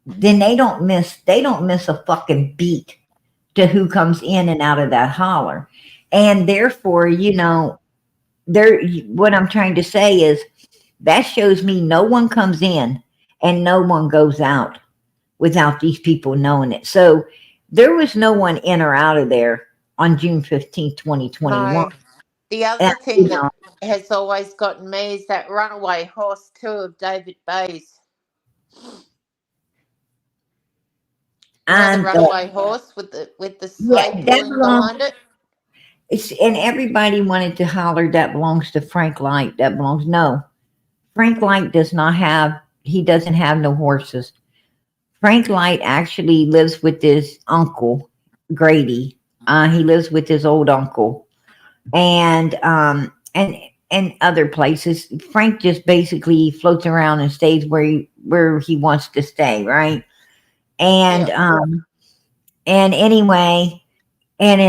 then they don't miss a fucking beat to who comes in and out of that holler. And therefore, what I'm trying to say is that shows me no one comes in and no one goes out without these people knowing it. So there was no one in or out of there on June 15th, 2021. No. The other thing that has always gotten me is that runaway horse too of David Bay's. You know the And runaway horse with the yeah, sleigh that pulling belongs. behind it? And everybody wanted to holler that belongs to Frank Light. That belongs. No, Frank Light does not have. He doesn't have no horses. Frank Light actually lives with his uncle Grady. He lives with his old uncle, and other places. Frank just basically floats around and stays where he wants to stay, right? And Yeah. and anyway, and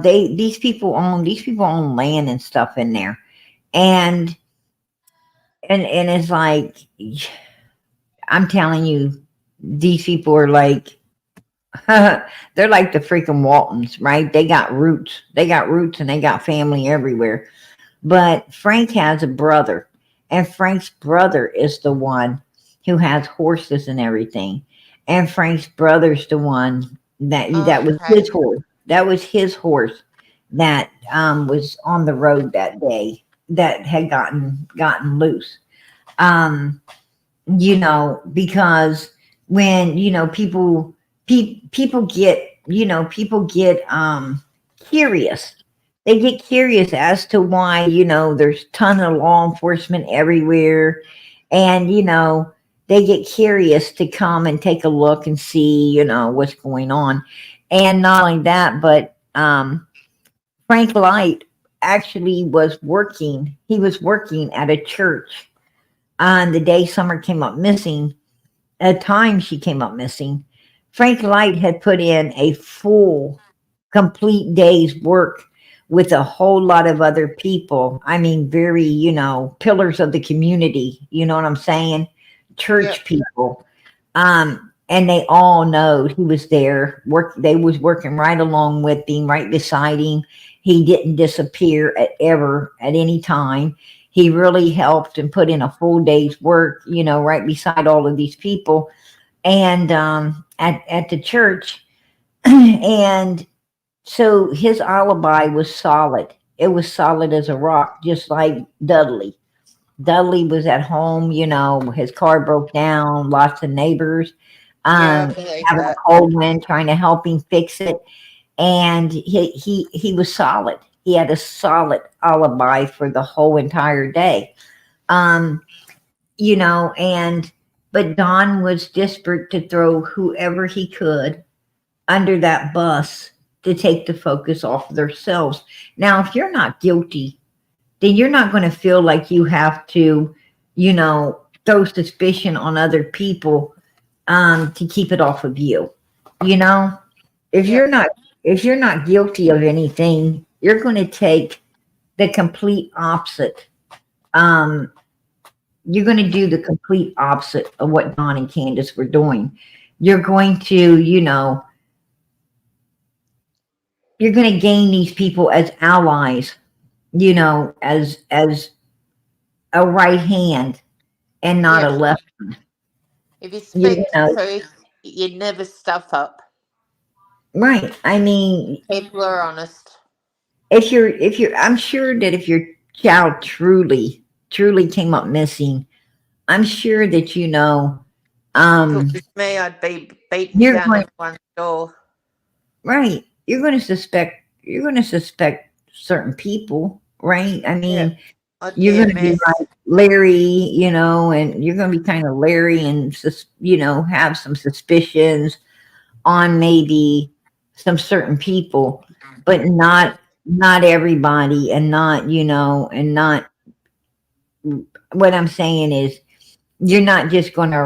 these people own land and stuff in there, and and it's like I'm telling you, these people are like they're like the freaking Waltons, right? They got roots and they got family everywhere. But Frank has a brother, and Frank's brother is the one who has horses and everything. And Frank's brother's the one that was Okay. his horse. That was his horse that was on the road that day that had gotten loose. Um, because when people get curious. They get curious as to why there's ton of law enforcement everywhere, and they get curious to come and take a look and see what's going on. And not only that, but Frank Light actually was working. He was working at a church on the day Summer came up missing. At the time she came up missing, Frank Light had put in a full, complete day's work with a whole lot of other people. I mean, very, pillars of the community. You know what I'm saying? Church Yep. people. And they all know he was there. They was working right along with him, right beside him. He didn't disappear at any time. He really helped and put in a full day's work, right beside all of these people, and at the church. And so his alibi was solid. It was solid as a rock, just like Dudley. Dudley was at home, his car broke down, lots of neighbors Yeah, I um, believe having a that. cold wind, trying to help him fix it. And he was solid. He had a solid alibi for the whole entire day. Um, and but Don was desperate to throw whoever he could under that bus to take the focus off of themselves. Now, if you're not guilty, then you're not going to feel like you have to, throw suspicion on other people to keep it off of you. You know, if you're Yep. not if you're not guilty of anything, you're going to take the complete opposite. Um, you're going to do the complete opposite of what Don and Candace were doing. You're going to, you're going to gain these people as allies, as a right hand and not a Yep. left. If you You speak the know, truth, you never stuff up. right? I mean, People are honest. I'm sure that if your child truly came up missing, I'm sure that If it um, was me, I'd be beating you're down going everyone's door. right. You're going to suspect certain people, right? I Yeah. mean, I'd you're be a going to be mess. like Larry, and you're going to be kind of Larry and have some suspicions on maybe some certain people, but not everybody, and not what I'm saying is you're not just going to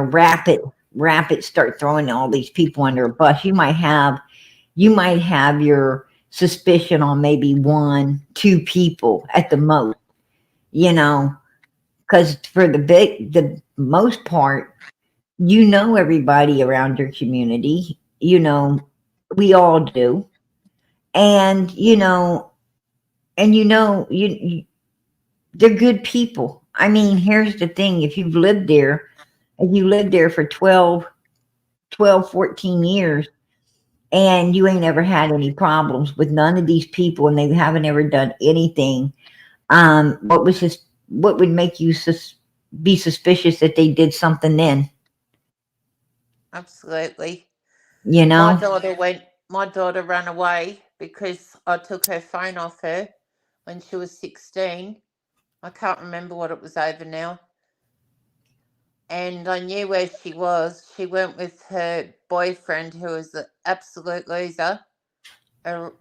rapid start throwing all these people under a bus. You might have your suspicion on maybe one, two people at the most, you know, because for the most part, everybody around your community, we all do. And, they're good people. I mean, here's the thing. If you lived there for 14 years, and you ain't ever had any problems with none of these people, and they haven't ever done anything, what would make you be suspicious that they did something then? Absolutely. You My know? daughter went. My daughter ran away because I took her phone off her when she was 16. I can't remember what it was over now. And I knew where she was. She went with her boyfriend, who was an absolute loser, down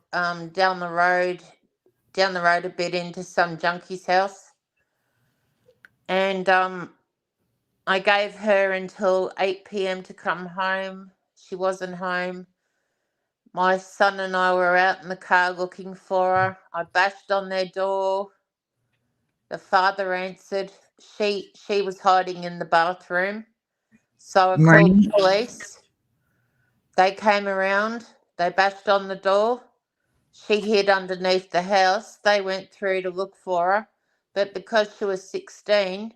the road a bit into some junkie's house. And I gave her until 8 p.m. to come home. She wasn't home. My son and I were out in the car looking for her. I bashed on their door. The father answered. She was hiding in the bathroom. So I called the Right? police. They came around. They bashed on the door. She hid underneath the house. They went through to look for her. But because she was 16,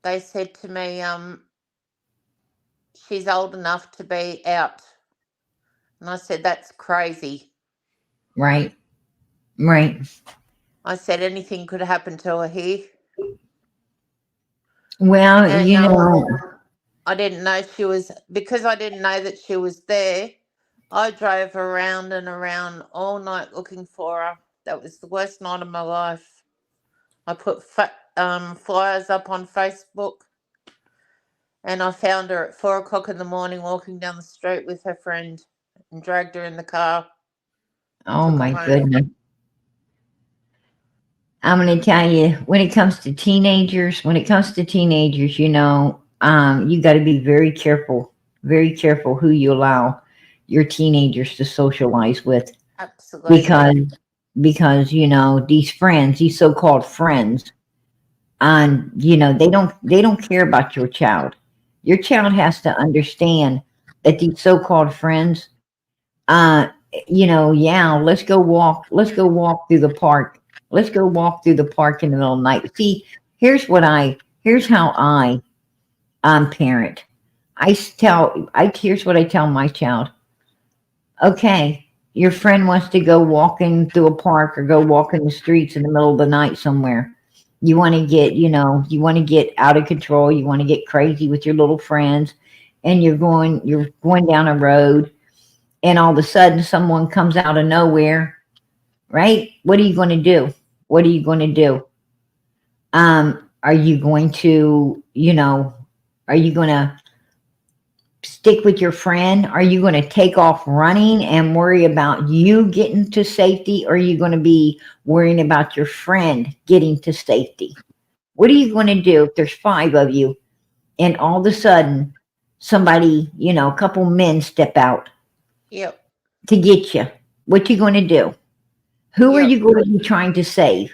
they said to me, she's old enough to be out. And I said, that's crazy. Right. Right. I said, anything could happen to her here. Well, And you know, I didn't know she was, because I didn't know that she was there, I drove around and around all night looking for her. That was the worst night of my life. I put flyers up on Facebook, and I found her at 4 o'clock in the morning walking down the street with her friend and dragged her in the car, oh took her my home. goodness. I'm going to tell you, when it comes to teenagers, you know, you got to be very careful who you allow your teenagers to socialize with, Absolutely. because you know these so-called friends, and you know they don't care about your child. Your child has to understand that these so-called friends, uh, you know, yeah, let's go walk through the park. Let's go walk through the park in the middle of the night. See, here's how parent. Here's what I tell my child. Okay, your friend wants to go walking through a park or go walk in the streets in the middle of the night somewhere. You want to get, you know, you want to get out of control. You want to get crazy with your little friends, and you're going down a road, and all of a sudden someone comes out of nowhere, right? What are you going to do? What are you going to do? Are you going to, you know, are you going to stick with your friend? Are you going to take off running and worry about you getting to safety? Or are you going to be worrying about your friend getting to safety? What are you going to do if there's five of you and all of a sudden somebody, you know, a couple men step out Yep. to get you? What you going to do? Who are Yep. you going to be trying to save?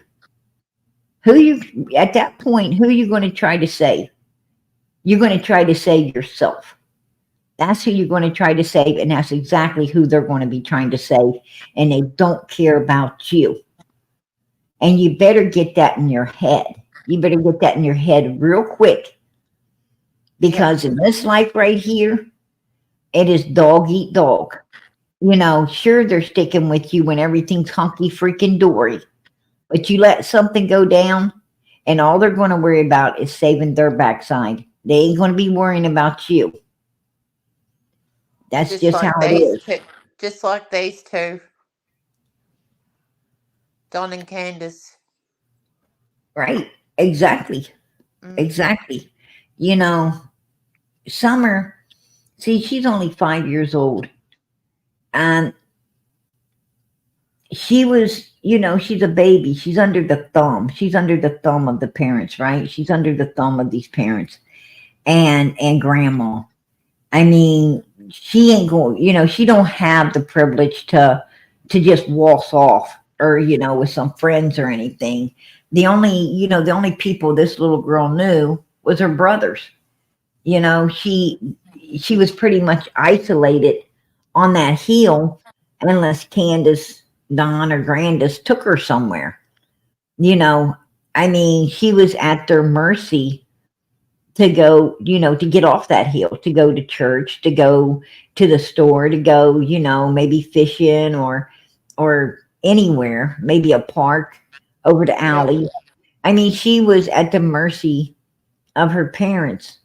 Who you at that point? Who are you going to try to save? You're going to try to save yourself. That's who you're going to try to save, and that's exactly who they're going to be trying to save, and they don't care about you. And you better get that in your head. You better get that in your head real quick, Yep. because in this life right here, it is dog eat dog. You know, sure, they're sticking with you when everything's hunky freaking dory, but you let something go down, and all they're going to worry about is saving their backside. They ain't going to be worrying about you. That's Just just how like it these is. two. Just like these two, Don and Candace. Right? Exactly. Mm. Exactly. You know, Summer, see, she's only 5 years old. And she was, you know, she's a baby. She's under the thumb. She's under the thumb of the parents, right? She's under the thumb of these parents and grandma. I mean, she ain't going, you know, she don't have the privilege to just waltz off, or, you know, with some friends or anything. The only people this little girl knew was her brothers. You know, she was pretty much isolated on that hill, unless Candace, Don, or Grandis took her somewhere. You know, I mean, she was at their mercy to go, you know, to get off that hill, to go to church, to go to the store, to go, you know, maybe fishing or anywhere, maybe a park, over the Yep. alley. I mean, she was at the mercy of her parents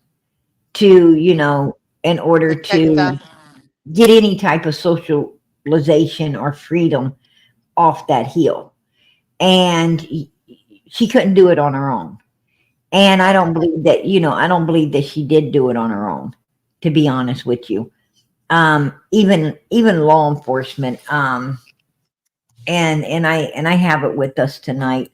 to, you know, in order Protect her. to get any type of socialization or freedom off that hill. And she couldn't do it on her own. And I don't believe that, I don't believe that she did do it on her own, to be honest with you. Even law enforcement, and I have it with us tonight.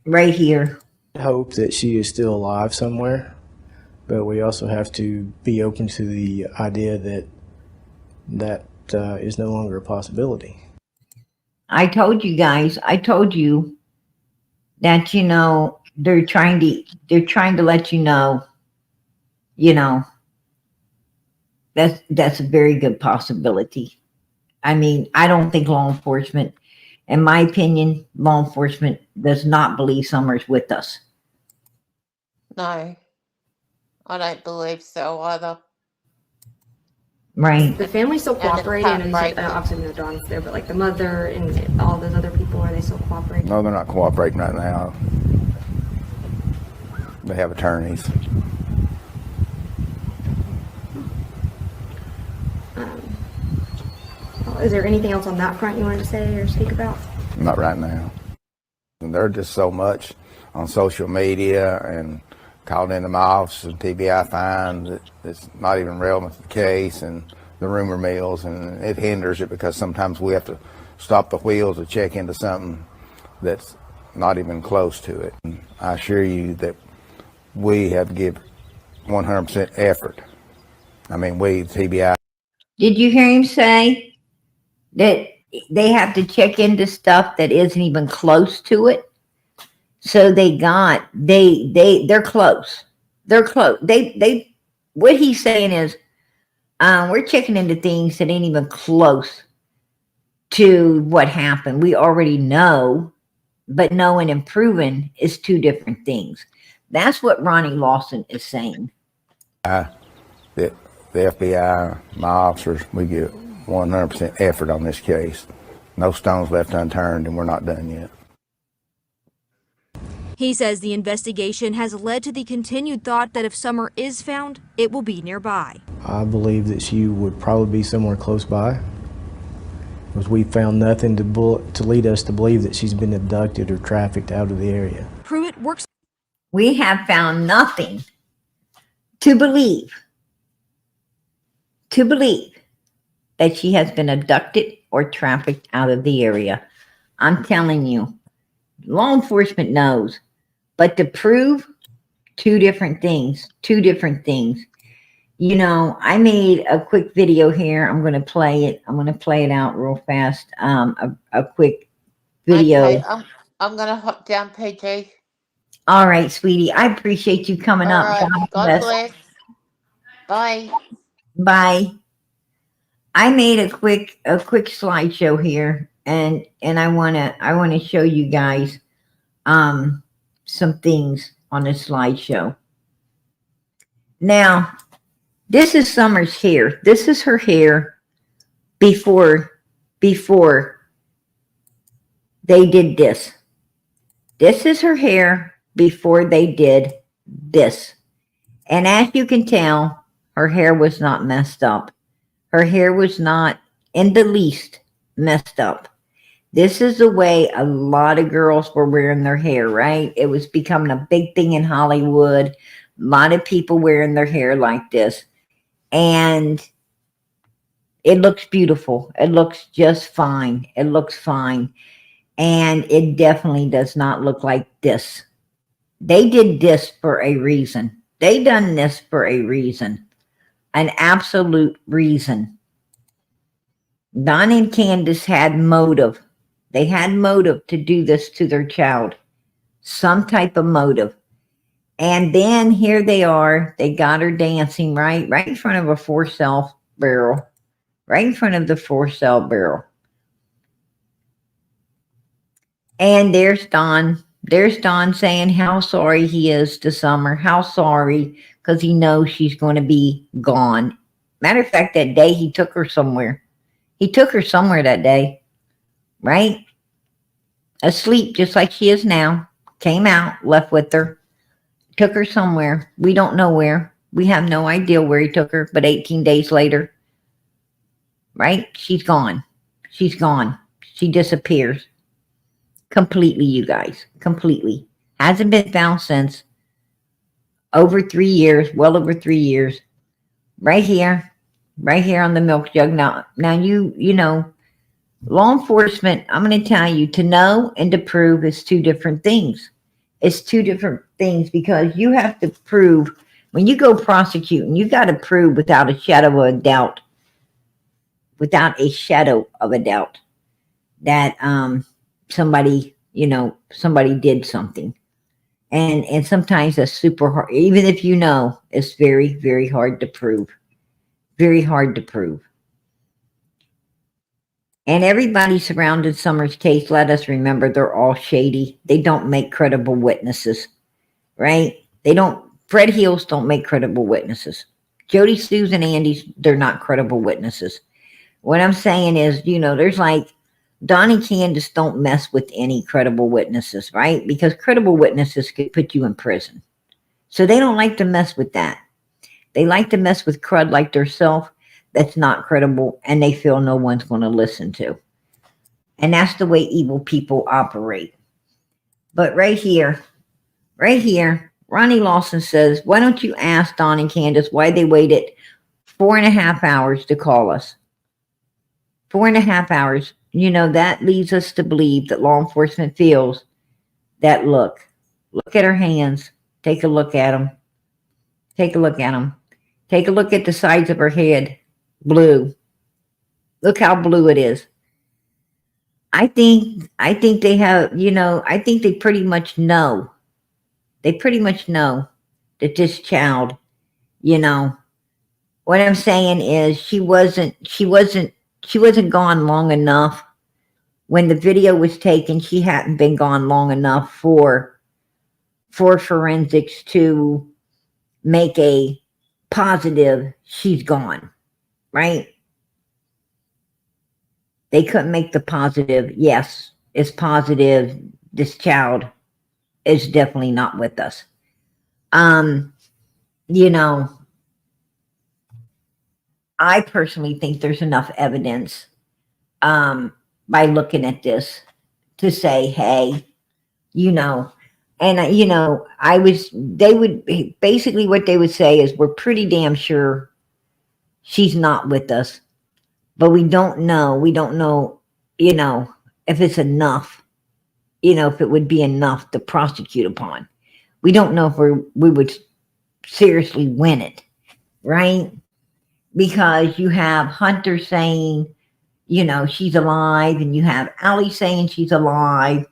Right here. Hope that she is still alive somewhere, but we also have to be open to the idea that is no longer a possibility. I told you guys, that, they're trying to let that's a very good possibility. I mean, I don't think law enforcement, in my opinion, law enforcement does not believe Summer's with us. No, I don't believe so either. Right. The family still And it's cooperating. I know you said, heartbreaking. obviously no Dawn's there, but like the mother and all those other people, are they still cooperating? No, they're not cooperating right now. They have attorneys. Is there anything else on that front you wanted to say or speak about? Not right now. And they're just so much on social media and called into my office and TBI fines that it's not even relevant to the case, and the rumor mills, and it hinders it because sometimes we have to stop the wheels to check into something that's not even close to it. And I assure you that we have to give 100% effort. I mean, we, TBI. Did you hear him say that they have to check into stuff that isn't even close to it? So they're close. They're close. What he's saying is, we're checking into things that ain't even close to what happened. We already know, but knowing and proving is two different things. That's what Ronnie Lawson is saying. The FBI, my officers, we give 100% effort on this case. No stones left unturned, and we're not done yet. He says the investigation has led to the continued thought that if Summer is found, it will be nearby. I believe that she would probably be somewhere close by, because we found nothing to lead us to believe that she's been abducted or trafficked out of the area. Pruitt works. We have found nothing to believe that she has been abducted or trafficked out of the area. I'm telling you, law enforcement knows, but to prove, two different things. I made a quick video here. I'm going to play it out real fast. A quick video. Okay, I'm gonna hop down, PG. All right, sweetie. I appreciate you coming All up. right, God bless. bless. Bye. Bye. I made a quick slideshow here, and I wanna show you guys some things on this slideshow. Now, this is Summer's hair. This is her hair before they did this. This is her hair before they did this. And as you can tell, her hair was not messed up. Her hair was not in the least messed up. This is the way a lot of girls were wearing their hair, right? It was becoming a big thing in Hollywood. A lot of people wearing their hair like this. And it looks beautiful. It looks just fine. It looks fine. And it definitely does not look like this. They did this for a reason. They done this for a reason. An absolute reason. Don and Candace had motive. They had motive to do this to their child. Some type of motive. And then here they are. They got her dancing right in front of a for-sale barrel. Right in front of the for-sale barrel. And there's Don. There's Don saying how sorry he is to Summer. How sorry, because he knows she's going to be gone. Matter of fact, that day he took her somewhere. He took her somewhere that day. Right? Asleep, just like she is now. Came out, left with her. took her somewhere. We don't know where. We have no idea where he took her, but 18 days later, right? She's gone. She's gone. She disappears. Completely, you guys. Completely. Hasn't been found since. Over 3 years, well over 3 years. Right here on the milk jug. Now you know, law enforcement, I'm going to tell you, to know and to prove is two different things. It's two different things because you have to prove, when you go prosecuting, you got to prove without a shadow of a doubt, that somebody, you know, somebody did something. And sometimes that's super hard. Even if you know, it's very, very hard to prove. Very hard to prove. And everybody surrounding Summer's case, let us remember, they're all shady. They don't make credible witnesses, right? They don't. Fred Heels don't make credible witnesses. Jody, Sue's, and Andy's, they're not credible witnesses. What I'm saying is, you know, there's like, Donnie Candace don't mess with any credible witnesses, right? Because credible witnesses could put you in prison. So they don't like to mess with that. They like to mess with crud like theirself that's not credible and they feel no one's going to listen to. And that's the way evil people operate. But right here, Ronnie Lawson says, why don't you ask Don and Candace why they waited 4.5 hours to call us? 4.5 hours. You know, that leads us to believe that law enforcement feels that, look at her hands. Take a look at them. Take a look at them. Take a look at the sides of her head. Blue. Look how blue it is. I think they have, you know, I think they pretty much know. They pretty much know that this child, you know, what I'm saying is she wasn't gone long enough. When the video was taken, she hadn't been gone long enough for forensics to make a positive she's gone, right? They couldn't make the positive, yes, it's positive, this child is definitely not with us. You know, I personally think there's enough evidence by looking at this to say, hey, you know, and you know, they would basically, what they would say is, we're pretty damn sure she's not with us, but we don't know, you know, if it's enough, you know, if it would be enough to prosecute upon. We don't know if we would seriously win it, right? Because you have Hunter saying, you know, she's alive, and you have Allie saying she's alive,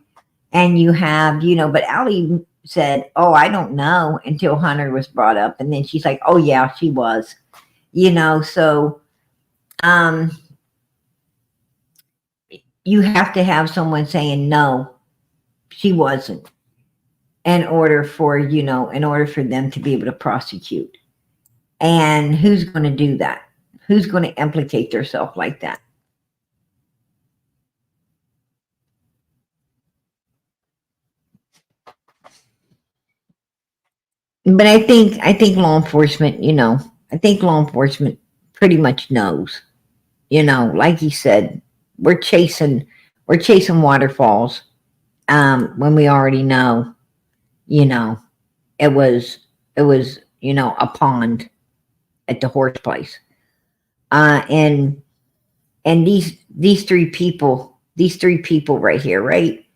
and you have, you know, but Allie said, oh, I don't know, until Hunter was brought up, and then she's like, oh yeah, she was, you know. So you have to have someone saying, no, she wasn't, in order for, you know, in order for them to be able to prosecute. And who's going to do that? Who's going to implicate themselves like that? But I think law enforcement, you know, I think law enforcement pretty much knows, you know, like he said, we're chasing waterfalls, when we already know, you know, it was, you know, a pond at the horse place. And these three people right here, right?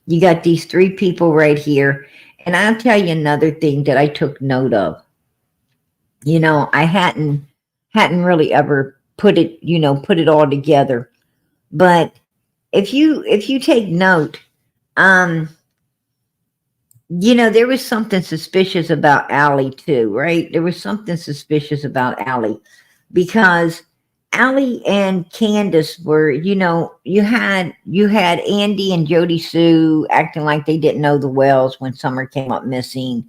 You got these three people right here. And I'll tell you another thing that I took note of. You know, I hadn't really ever put it all together. But if you take note, you know, there was something suspicious about Allie too, right? There was something suspicious about Allie, because Allie and Candace were, you know, you had Andy and Jody Sue acting like they didn't know the Wells when Summer came up missing.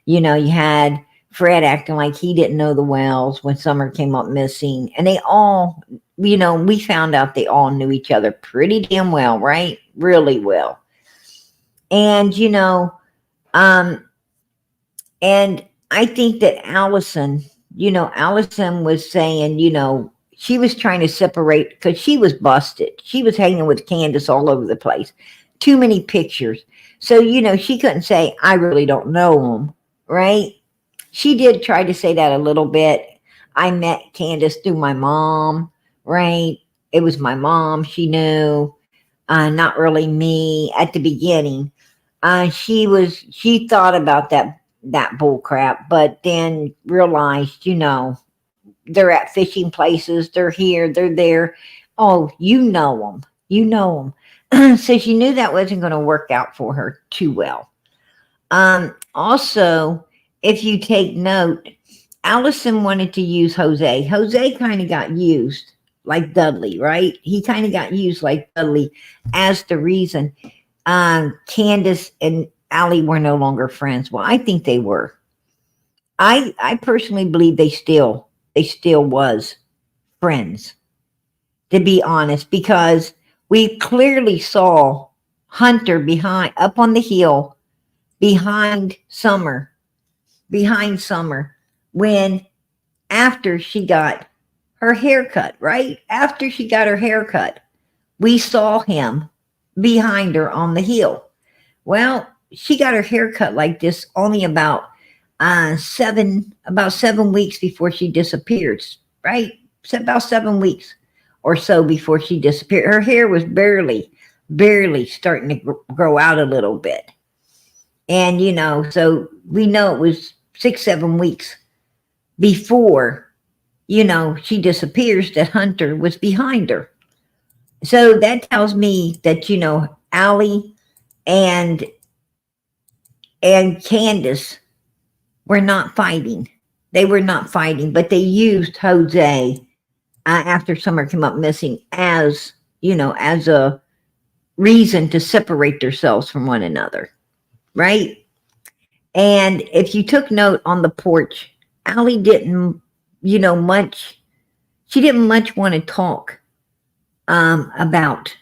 You know, you had Fred acting like he didn't know the Wells when Summer came up missing. And they all, you know, we found out they all knew each other pretty damn well, right? Really well. And, you know, And I think that Allison, Allison was saying, she was trying to separate because she was busted. She was hanging with Candace all over the place. Too many pictures. So, she couldn't say, I really don't know him, right? She did try to say that a little bit. I met Candace through my mom, right? It was my mom she knew, not really me at the beginning. She thought about that bull crap, but then realized, they're at fishing places, they're here, they're there. Oh, you know them. So she knew that wasn't going to work out for her too well. Also, if you take note, Allison wanted to use Jose. Jose kind of got used like Dudley, right? He kind of got used like Dudley as the reason. Candace and Allie were no longer friends. Well, I think they were. I personally believe they still was friends, to be honest, because we clearly saw Hunter up on the hill behind Summer, when after she got her haircut, right? After she got her haircut, we saw him behind her on the hill. Well, she got her haircut like this only about 7 weeks before she disappeared, right? About 7 weeks or so before she disappeared. Her hair was barely starting to grow out a little bit. And, so we know it was 6-7 weeks before, she disappears that Hunter was behind her. So that tells me that, Allie and Candace were not fighting. They were not fighting, but they used Jose after Summer came up missing as a reason to separate themselves from one another, right? And if you took note on the porch, Allie didn't, she didn't much want to talk about,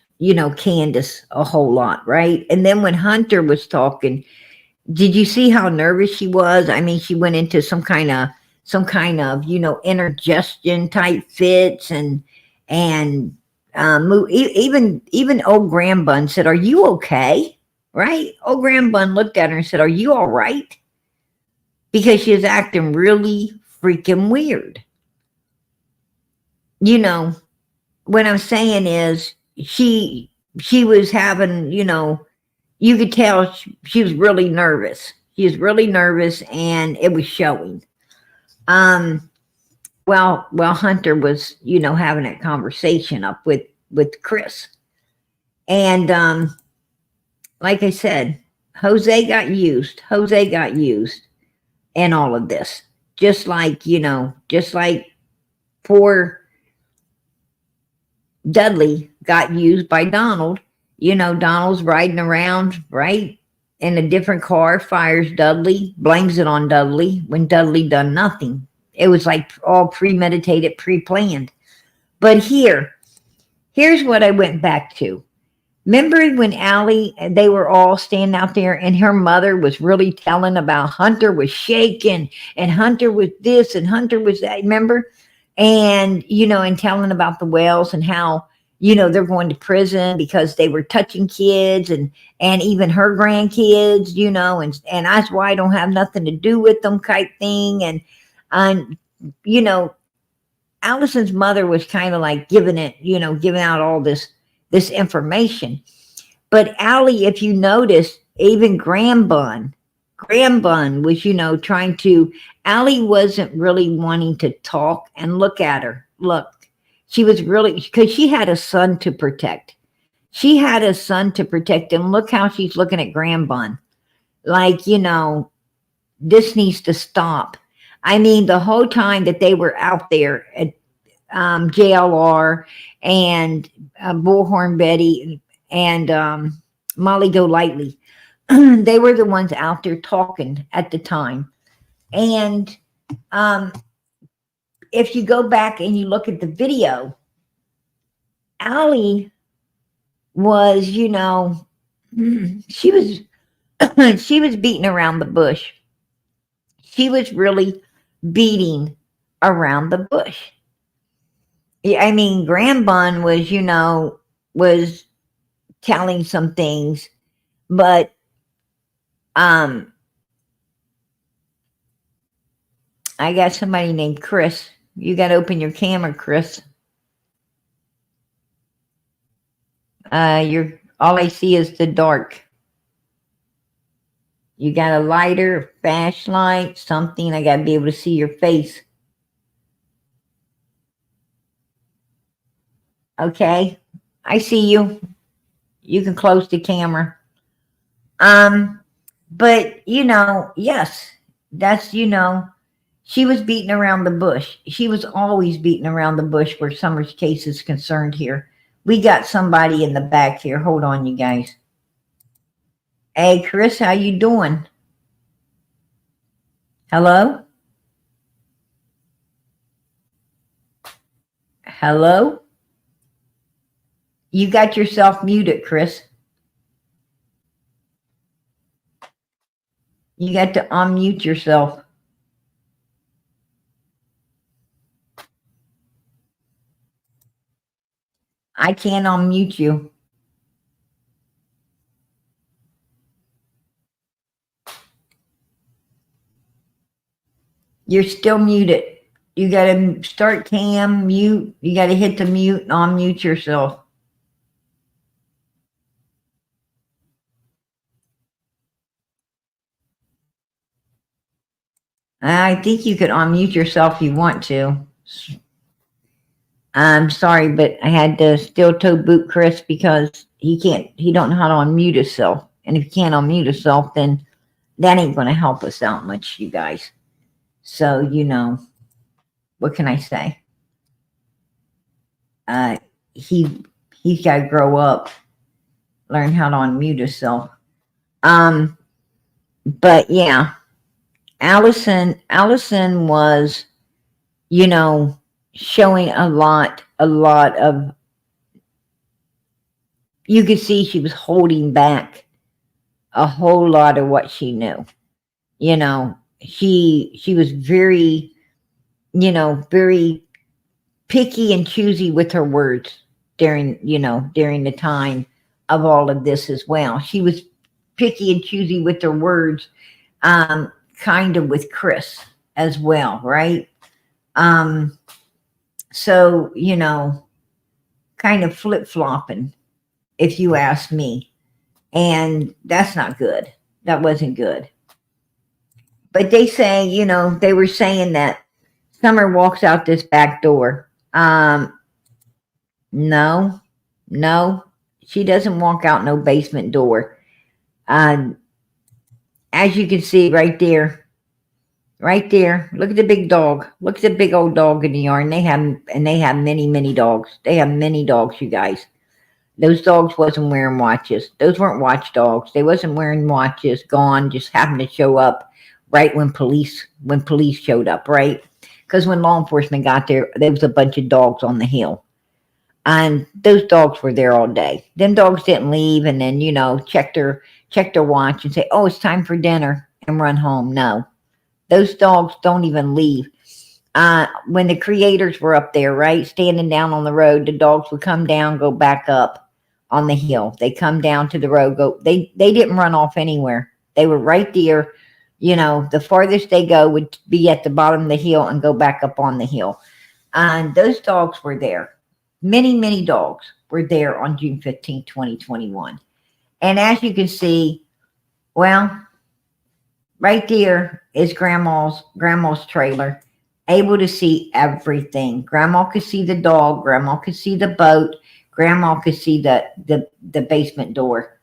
Candace a whole lot, right? And then when Hunter was talking, did you see how nervous she was? I mean, she went into some kind of, indigestion type fits and even old Grandbun said, "Are you okay?" Right? Old Grandbun looked at her and said, "Are you all right?" Because she was acting really freaking weird. What I'm saying is she was having, you could tell she was really nervous. She was really nervous, and it was showing. Well, Hunter was, having that conversation up with Chris. And like I said, Jose got used in all of this. Just like poor Dudley got used by Donald. Donald's riding around, right? In a different car, fires Dudley, blames it on Dudley when Dudley done nothing. It was like all premeditated, pre-planned. But here's what I went back to. Remember when Allie, they were all standing out there and her mother was really telling about Hunter was shaking and Hunter was this and Hunter was that, remember? And, and telling about the Wells and how, they're going to prison because they were touching kids and even her grandkids, and that's why I don't have nothing to do with them type thing. And, Allison's mother was kind of like giving out all this information. But Allie, if you notice, even Grandbun was, trying to, Allie wasn't really wanting to talk and look at her. Look, she was really, because she had a son to protect. And look how she's looking at Grandbun. Like, this needs to stop. I mean, the whole time that they were out there at JLR and Bullhorn Betty and Molly Golightly, they were the ones out there talking at the time. And if you go back and you look at the video, Allie was, she was she was beating around the bush. she was really beating around the bush. I mean, Graham Bun was, was telling some things, but I got somebody named Chris. You got to open your camera, Chris. All I see is the dark. You got a lighter, flashlight, something. I got to be able to see your face. Okay, I see you. You can close the camera. But yes, that's she was beating around the bush. She was always beating around the bush where Summer's case is concerned here. We got somebody in the back here. Hold on, you guys. Hey, Chris, how you doing? Hello? Hello? You got yourself muted, Chris. You got to unmute yourself. I can't unmute you. You're still muted. You got to start cam, mute. You got to hit the mute and unmute yourself. I think you could unmute yourself if you want to. I'm sorry, but I had to steel toe boot Chris because he don't know how to unmute himself. And if he can't unmute himself, then that ain't going to help us out much, you guys. So, what can I say? He's got to grow up, learn how to unmute himself. But yeah, Allison was, showing a lot of, you could see she was holding back a whole lot of what she knew. She was very, very picky and choosy with her words during the time of all of this as well. She was picky and choosy with her words, kind of with Chris as well, right? So, kind of flip-flopping, if you ask me. And that's not good. That wasn't good. But they say, they were saying that Summer walks out this back door. No, she doesn't walk out no basement door. As you can see right there, look at the big dog. Look at the big old dog in the yard. They have many, many dogs. They have many dogs, you guys. Those dogs wasn't wearing watches. Those weren't watch dogs. They wasn't wearing watches. Gone, just happened to show up right when police showed up, right? Because when law enforcement got there was a bunch of dogs on the hill. And those dogs were there all day. Them dogs didn't leave and then, check their watch and say, oh, it's time for dinner and run home. No. Those dogs don't even leave. When the creators were up there, right, standing down on the road, the dogs would come down, go back up on the hill. They come down to the road, they didn't run off anywhere. They were right there. The farthest they go would be at the bottom of the hill and go back up on the hill. And those dogs were there. Many, many dogs were there on June 15, 2021. And as you can see, well, right there is grandma's trailer, able to see everything. Grandma could see the dog. Grandma could see the boat. Grandma could see the basement door.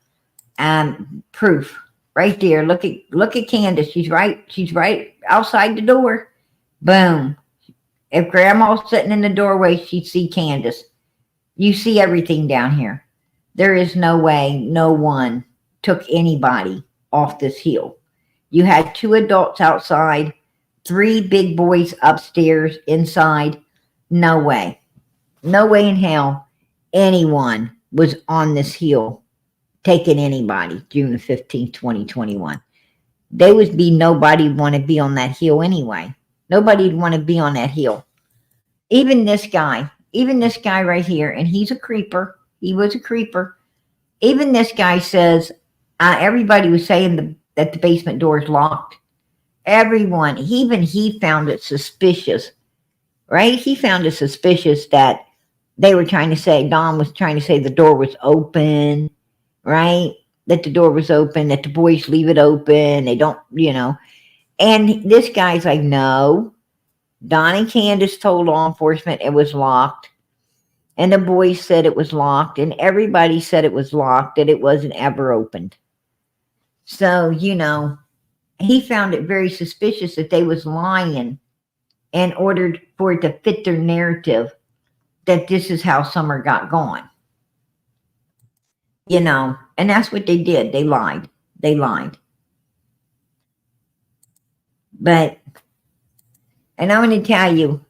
Proof right there. Look at Candace. She's right outside the door. Boom. If Grandma's sitting in the doorway, she'd see Candace. You see everything down here. There is no way no one took anybody off this hill. You had 2 adults outside, 3 big boys upstairs inside. No way. No way in hell anyone was on this hill taking anybody June 15, 2021. They would be nobody want to be on that hill anyway. Nobody'd want to be on that hill. Even this guy right here, and he's a creeper. He was a creeper. Even this guy says, everybody was saying that the basement door is locked. Everyone, even he found it suspicious, right? He found it suspicious that they were trying to say, Don was trying to say the door was open, right? That the door was open, that the boys leave it open. They don't, And this guy's like, no. Don and Candace told law enforcement it was locked. And the boys said it was locked. And everybody said it was locked, that it wasn't ever opened. So, he found it very suspicious that they was lying in order for it to fit their narrative that this is how Summer got gone. And that's what they did. They lied. But, and I'm going to tell you,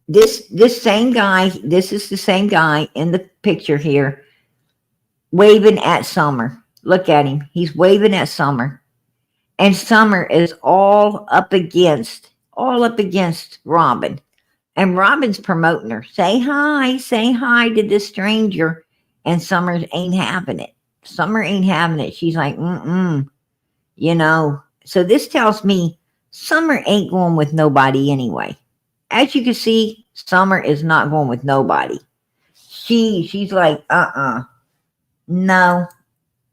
this same guy, this is the same guy in the picture here, waving at Summer. Look at him. He's waving at Summer. And Summer is all up against Robin. And Robin's promoting her. Say hi to this stranger. And Summer ain't having it. She's like, So this tells me Summer ain't going with nobody anyway. As you can see, Summer is not going with nobody. She's like, no.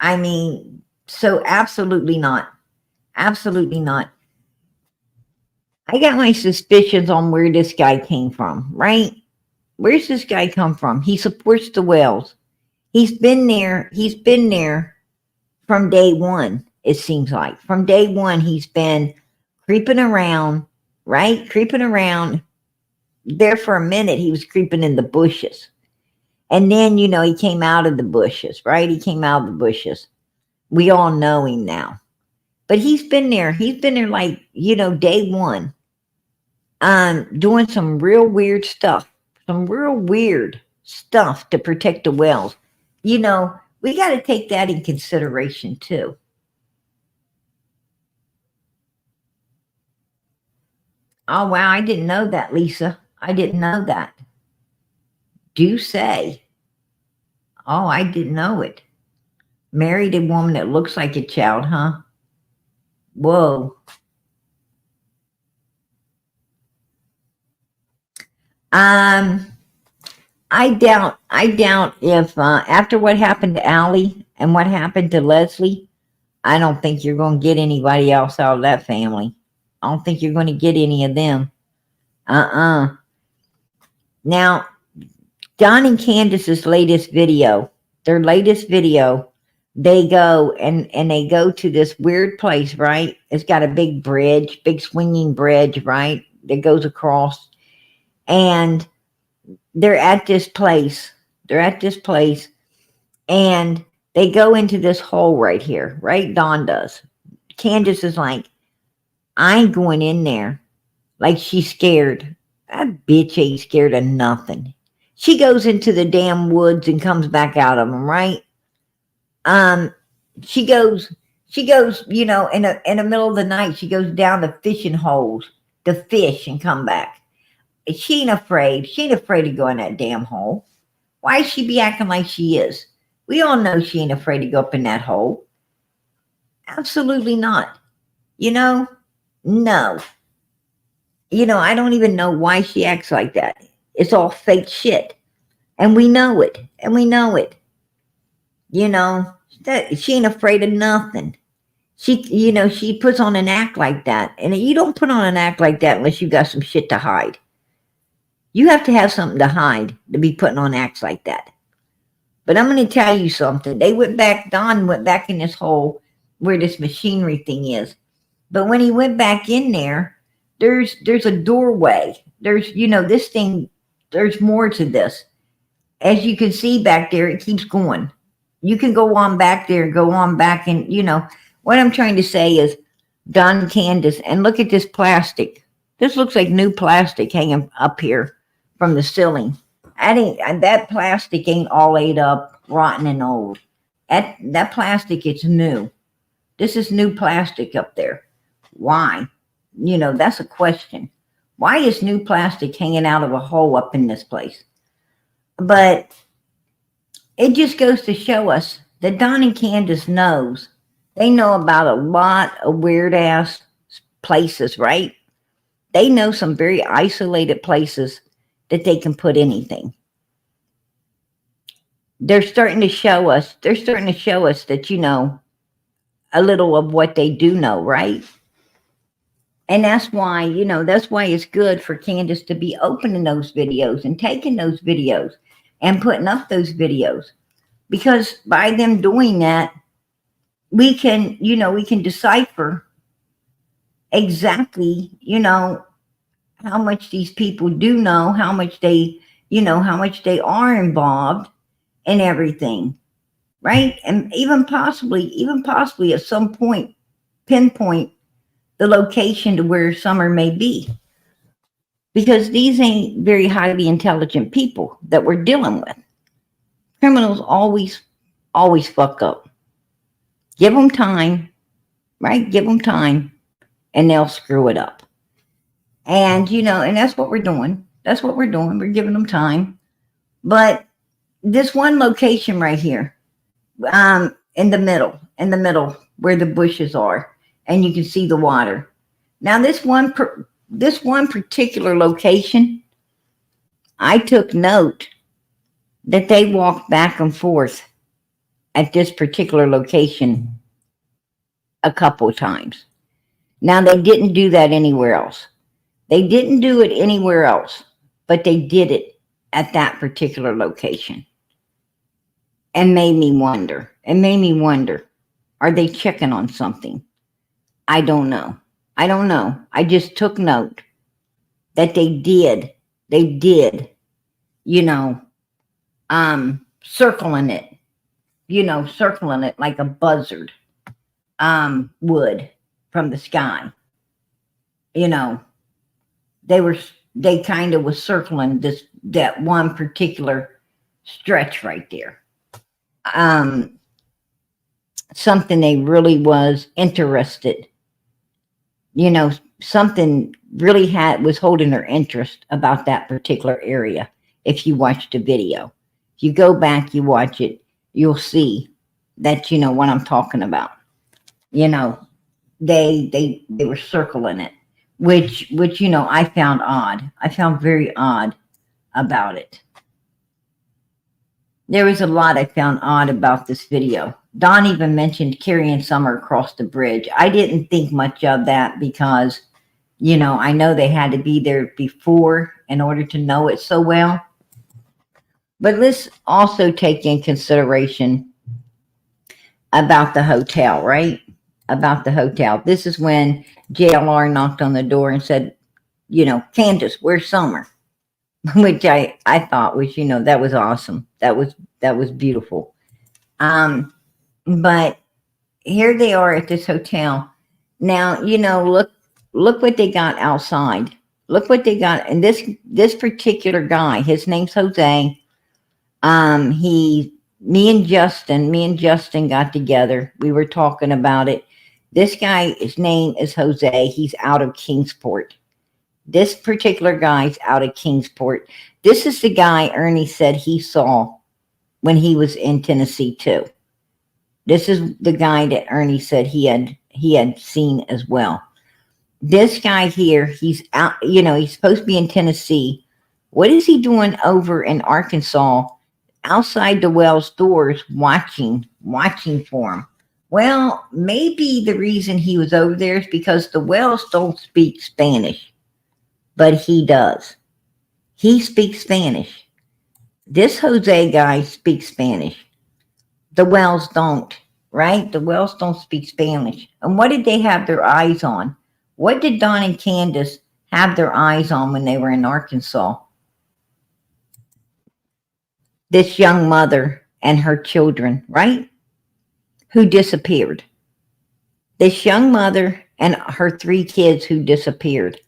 I mean, so absolutely not. Absolutely not. I got my suspicions on where this guy came from, right? Where's this guy come from? He supports the Wells. He's been there from day one, it seems like. From day one, he's been creeping around, right? Creeping around. There for a minute, he was creeping in the bushes. And then, he came out of the bushes, right? He came out of the bushes. We all know him now. But he's been there. He's been there like, day one. Doing some real weird stuff. Some real weird stuff to protect the Wells. We got to take that in consideration too. Oh, wow. I didn't know that, Lisa. I didn't know that. Do say. Oh, I didn't know it. Married a woman that looks like a child, huh? Whoa. I doubt if after what happened to Allie and what happened to Leslie, I don't think you're going to get anybody else out of that family. I don't think you're going to get any of them. Now, Don and Candace's latest video, they go and they go to this weird place, right? It's got a big bridge, big swinging bridge, right? That goes across. And they're at this place. And they go into this hole right here, right? Dawn does. Candace is like, I ain't going in there. Like she's scared. That bitch ain't scared of nothing. She goes into the damn woods and comes back out of them, right? She goes, in the middle of the night, she goes down the fishing holes to fish and come back. She ain't afraid. She ain't afraid to go in that damn hole. Why she be acting like she is? We all know she ain't afraid to go up in that hole. Absolutely not. No. I don't even know why she acts like that. It's all fake shit. And we know it. That she ain't afraid of nothing. She puts on an act like that. And you don't put on an act like that unless you got some shit to hide. You have to have something to hide to be putting on acts like that. But I'm going to tell you something. Don went back in this hole where this machinery thing is. But when he went back in there, there's a doorway. There's, this thing, there's more to this. As you can see back there, it keeps going. You can go on back there, go on back. And, what I'm trying to say is Don and Candace, and look at this plastic. This looks like new plastic hanging up here from the ceiling. That plastic ain't all ate up, rotten and old. That plastic, it's new. This is new plastic up there. Why? You know, that's a question. Why is new plastic hanging out of a hole up in this place? But it just goes to show us that Don and Candace knows. They know about a lot of weird ass places, right? They know some very isolated places that they can put anything. They're starting to show us that, you know, a little of what they do know, right? And that's why, you know, that's why it's good for Candace to be opening those videos and taking those videos and putting up those videos. Because by them doing that, we can, you know, we can decipher exactly, you know, how much these people do know, how much they, you know, how much they are involved in everything, right? And even possibly at some point, pinpoint the location to where Summer may be. Because these ain't very highly intelligent people that we're dealing with. Criminals always fuck up. Give them time, right? Give them time and they'll screw it up. And, you know, and that's what we're doing. That's what we're doing. We're giving them time. But this one location right here, in the middle where the bushes are, and you can see the water. Now, this one particular location, I took note that they walked back and forth at this particular location a couple of times. Now, they didn't do that anywhere else. They didn't do it anywhere else, but they did it at that particular location. And made me wonder, are they checking on something? I don't know. I just took note that they did, you know, circling it like a buzzard would from the sky. You know, they kind of was circling that one particular stretch right there. Something they really was interested, you know, something really was holding their interest about that particular area. If you watch the video, if you go back, you watch it, you'll see that, you know, what I'm talking about. You know, they were circling it, which, you know, I found odd. I found very odd about it. There was a lot I found odd about this video. Don even mentioned carrying Summer across the bridge. I didn't think much of that because, you know, I know they had to be there before in order to know it so well. But let's also take in consideration about the hotel, right? About the hotel. This is when JLR knocked on the door and said, you know, Candace, where's Summer? Which I thought was, you know, that was awesome. That was beautiful. But here they are at this hotel. Now, you know, look what they got outside. Look what they got. And this particular guy, his name's Jose. Me and Justin got together. We were talking about it. This guy, his name is Jose. He's out of Kingsport. This particular guy's out of Kingsport. This is the guy Ernie said he saw when he was in Tennessee too. This is the guy that Ernie said he had seen as well. This guy here, he's out, you know, he's supposed to be in Tennessee. What is he doing over in Arkansas outside the Wells doors watching for him? Well, maybe the reason he was over there is because the Wells don't speak Spanish. But he does. He speaks Spanish. This Jose guy speaks Spanish. The Wells don't, right? The Wells don't speak Spanish. And what did they have their eyes on? What did Don and Candace have their eyes on when they were in Arkansas? This young mother and her children, right? Who disappeared. This young mother and her 3 kids who disappeared.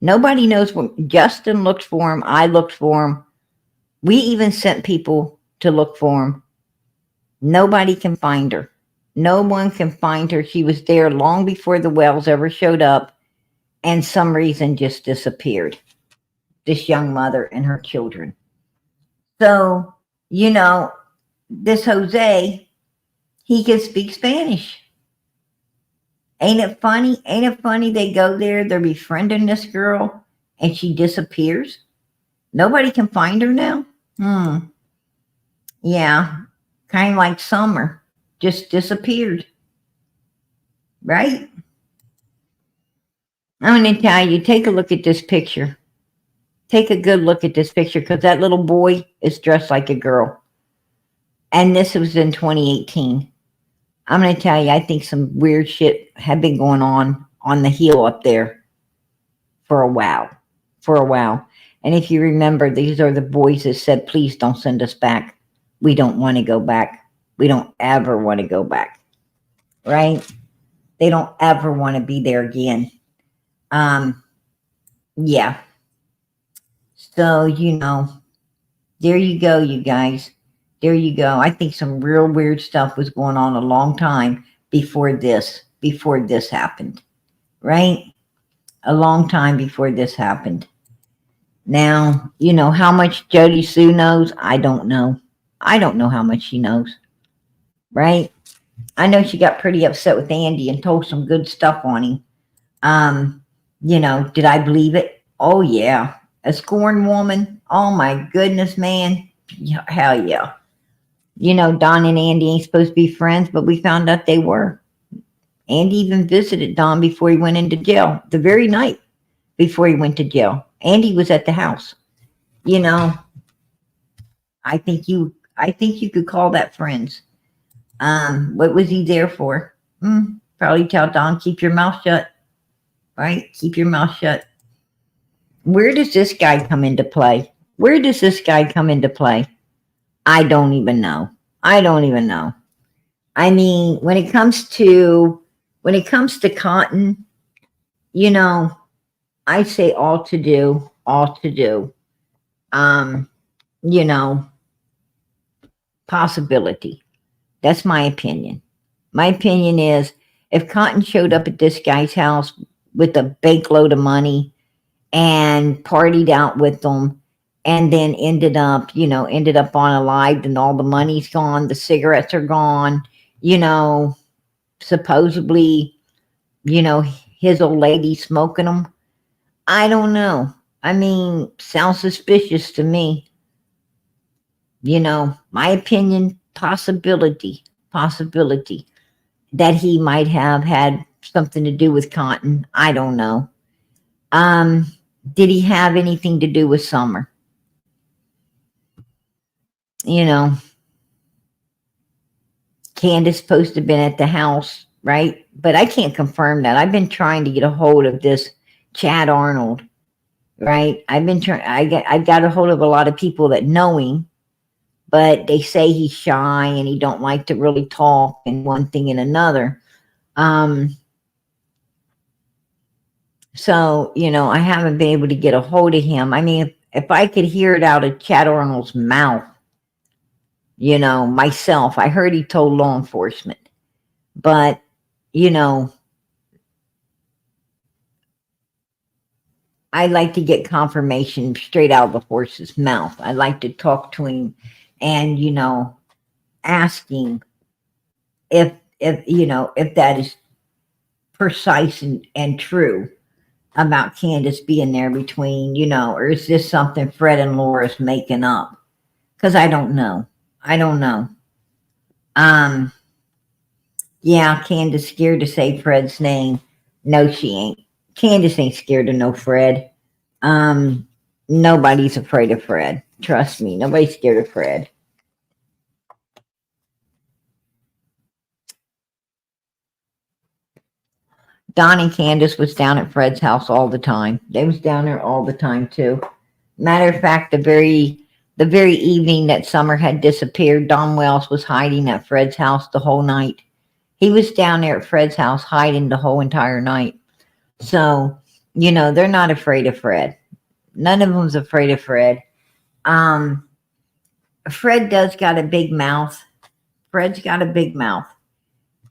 Nobody knows what. Justin looked for him. I looked for him. We even sent people to look for him. Nobody can find her. No one can find her. She was there long before the Wells ever showed up, and some reason just disappeared. This young mother and her children. So, this Jose, he can speak Spanish. Ain't it funny? Ain't it funny? They go there, they're befriending this girl, and she disappears. Nobody can find her now. Yeah, kind of like Summer, just disappeared. Right? I'm going to tell you, take a look at this picture. Take a good look at this picture, because that little boy is dressed like a girl. And this was in 2018. I'm going to tell you, I think some weird shit had been going on the hill up there for a while. And if you remember, these are the boys that said, please don't send us back. We don't want to go back. We don't ever want to go back. Right? They don't ever want to be there again. Yeah. So, there you go, you guys. There you go. I think some real weird stuff was going on a long time before this happened. Right? A long time before this happened. Now, how much Jody Sue knows, I don't know. I don't know how much she knows. Right? I know she got pretty upset with Andy and told some good stuff on him. Did I believe it? Oh, yeah. A scorned woman? Oh, my goodness, man. Hell yeah. Don and Andy ain't supposed to be friends, but we found out they were. Andy even visited Don before he went into jail, the very night before he went to jail. Andy was at the house. I think you could call that friends. What was he there for? Probably tell Don, keep your mouth shut. Right? Keep your mouth shut. Where does this guy come into play? I don't even know. I mean, when it comes to Cotton, I say all to do. Possibility. That's my opinion. My opinion is, if Cotton showed up at this guy's house with a bank load of money and partied out with them, and then ended up unalived, and all the money's gone, the cigarettes are gone, supposedly, his old lady smoking them. I don't know. I mean, sounds suspicious to me. My opinion, possibility that he might have had something to do with Cotton. I don't know. Did he have anything to do with Summer? Candace supposed to have been at the house, right? But I can't confirm that. I've been trying to get a hold of this Chad Arnold, right? I've got a hold of a lot of people that know him, but they say he's shy and he don't like to really talk, and one thing and another. So, I haven't been able to get a hold of him. I mean, if I could hear it out of Chad Arnold's mouth, myself, I heard he told law enforcement, but, I like to get confirmation straight out of the horse's mouth. I like to talk to him and, asking if that is precise and true about Candace being there between, or is this something Fred and Laura's making up? Because I don't know. Yeah, Candace scared to say Fred's name. No, she ain't. Candace ain't scared of no Fred. Nobody's afraid of Fred. Trust me, nobody's scared of Fred. Don and Candace was down at Fred's house all the time. They was down there all the time too. Matter of fact, the very evening that Summer had disappeared, Don Wells was hiding at Fred's house the whole night. He was down there at Fred's house hiding the whole entire night. So, they're not afraid of Fred. None of them's afraid of Fred. Fred does got a big mouth. Fred's got a big mouth.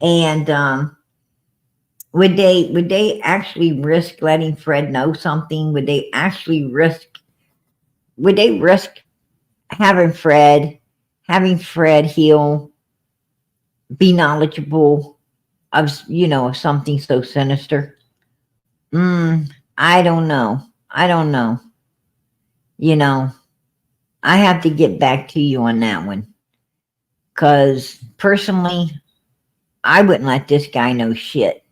And would they actually risk letting Fred know something? Would they risk having Fred heal, be knowledgeable of of something so sinister? I don't know. I don't know. I have to get back to you on that one. Because personally, I wouldn't let this guy know shit.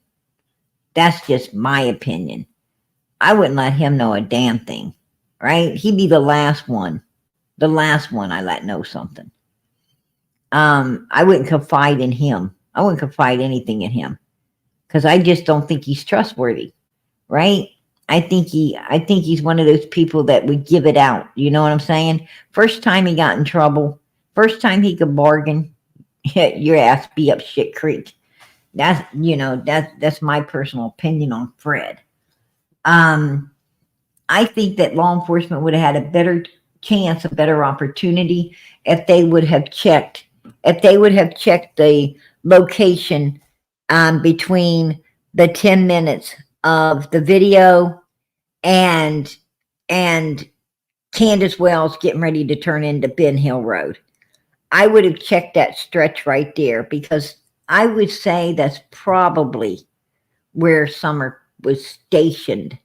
That's just my opinion. I wouldn't let him know a damn thing. Right? He'd be the last one. The last one I let know something. I wouldn't confide in him. I wouldn't confide anything in him. Because I just don't think he's trustworthy. Right? I think he's one of those people that would give it out. You know what I'm saying? First time he got in trouble, first time he could bargain, your ass be up shit creek. That's my personal opinion on Fred. I think that law enforcement would have had a better chance, a better opportunity if they would have checked the location between the 10 minutes of the video and Candace Wells getting ready to turn into Ben Hill Road. I would have checked that stretch right there, because I would say that's probably where Summer was stationed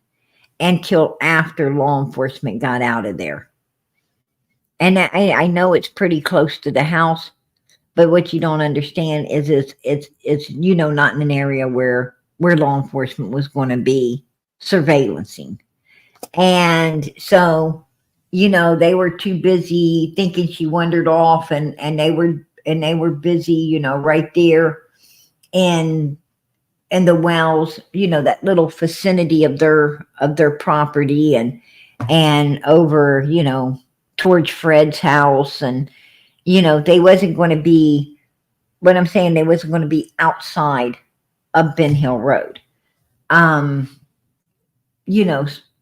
until after law enforcement got out of there. And I know it's pretty close to the house, but what you don't understand is it's not in an area where law enforcement was going to be surveillancing. And so, they were too busy thinking she wandered off, and they were busy, right there in the Wells, that little vicinity of their property, and over, towards Fred's house. And, they wasn't going to be, what I'm saying, they wasn't going to be outside of Ben Hill Road.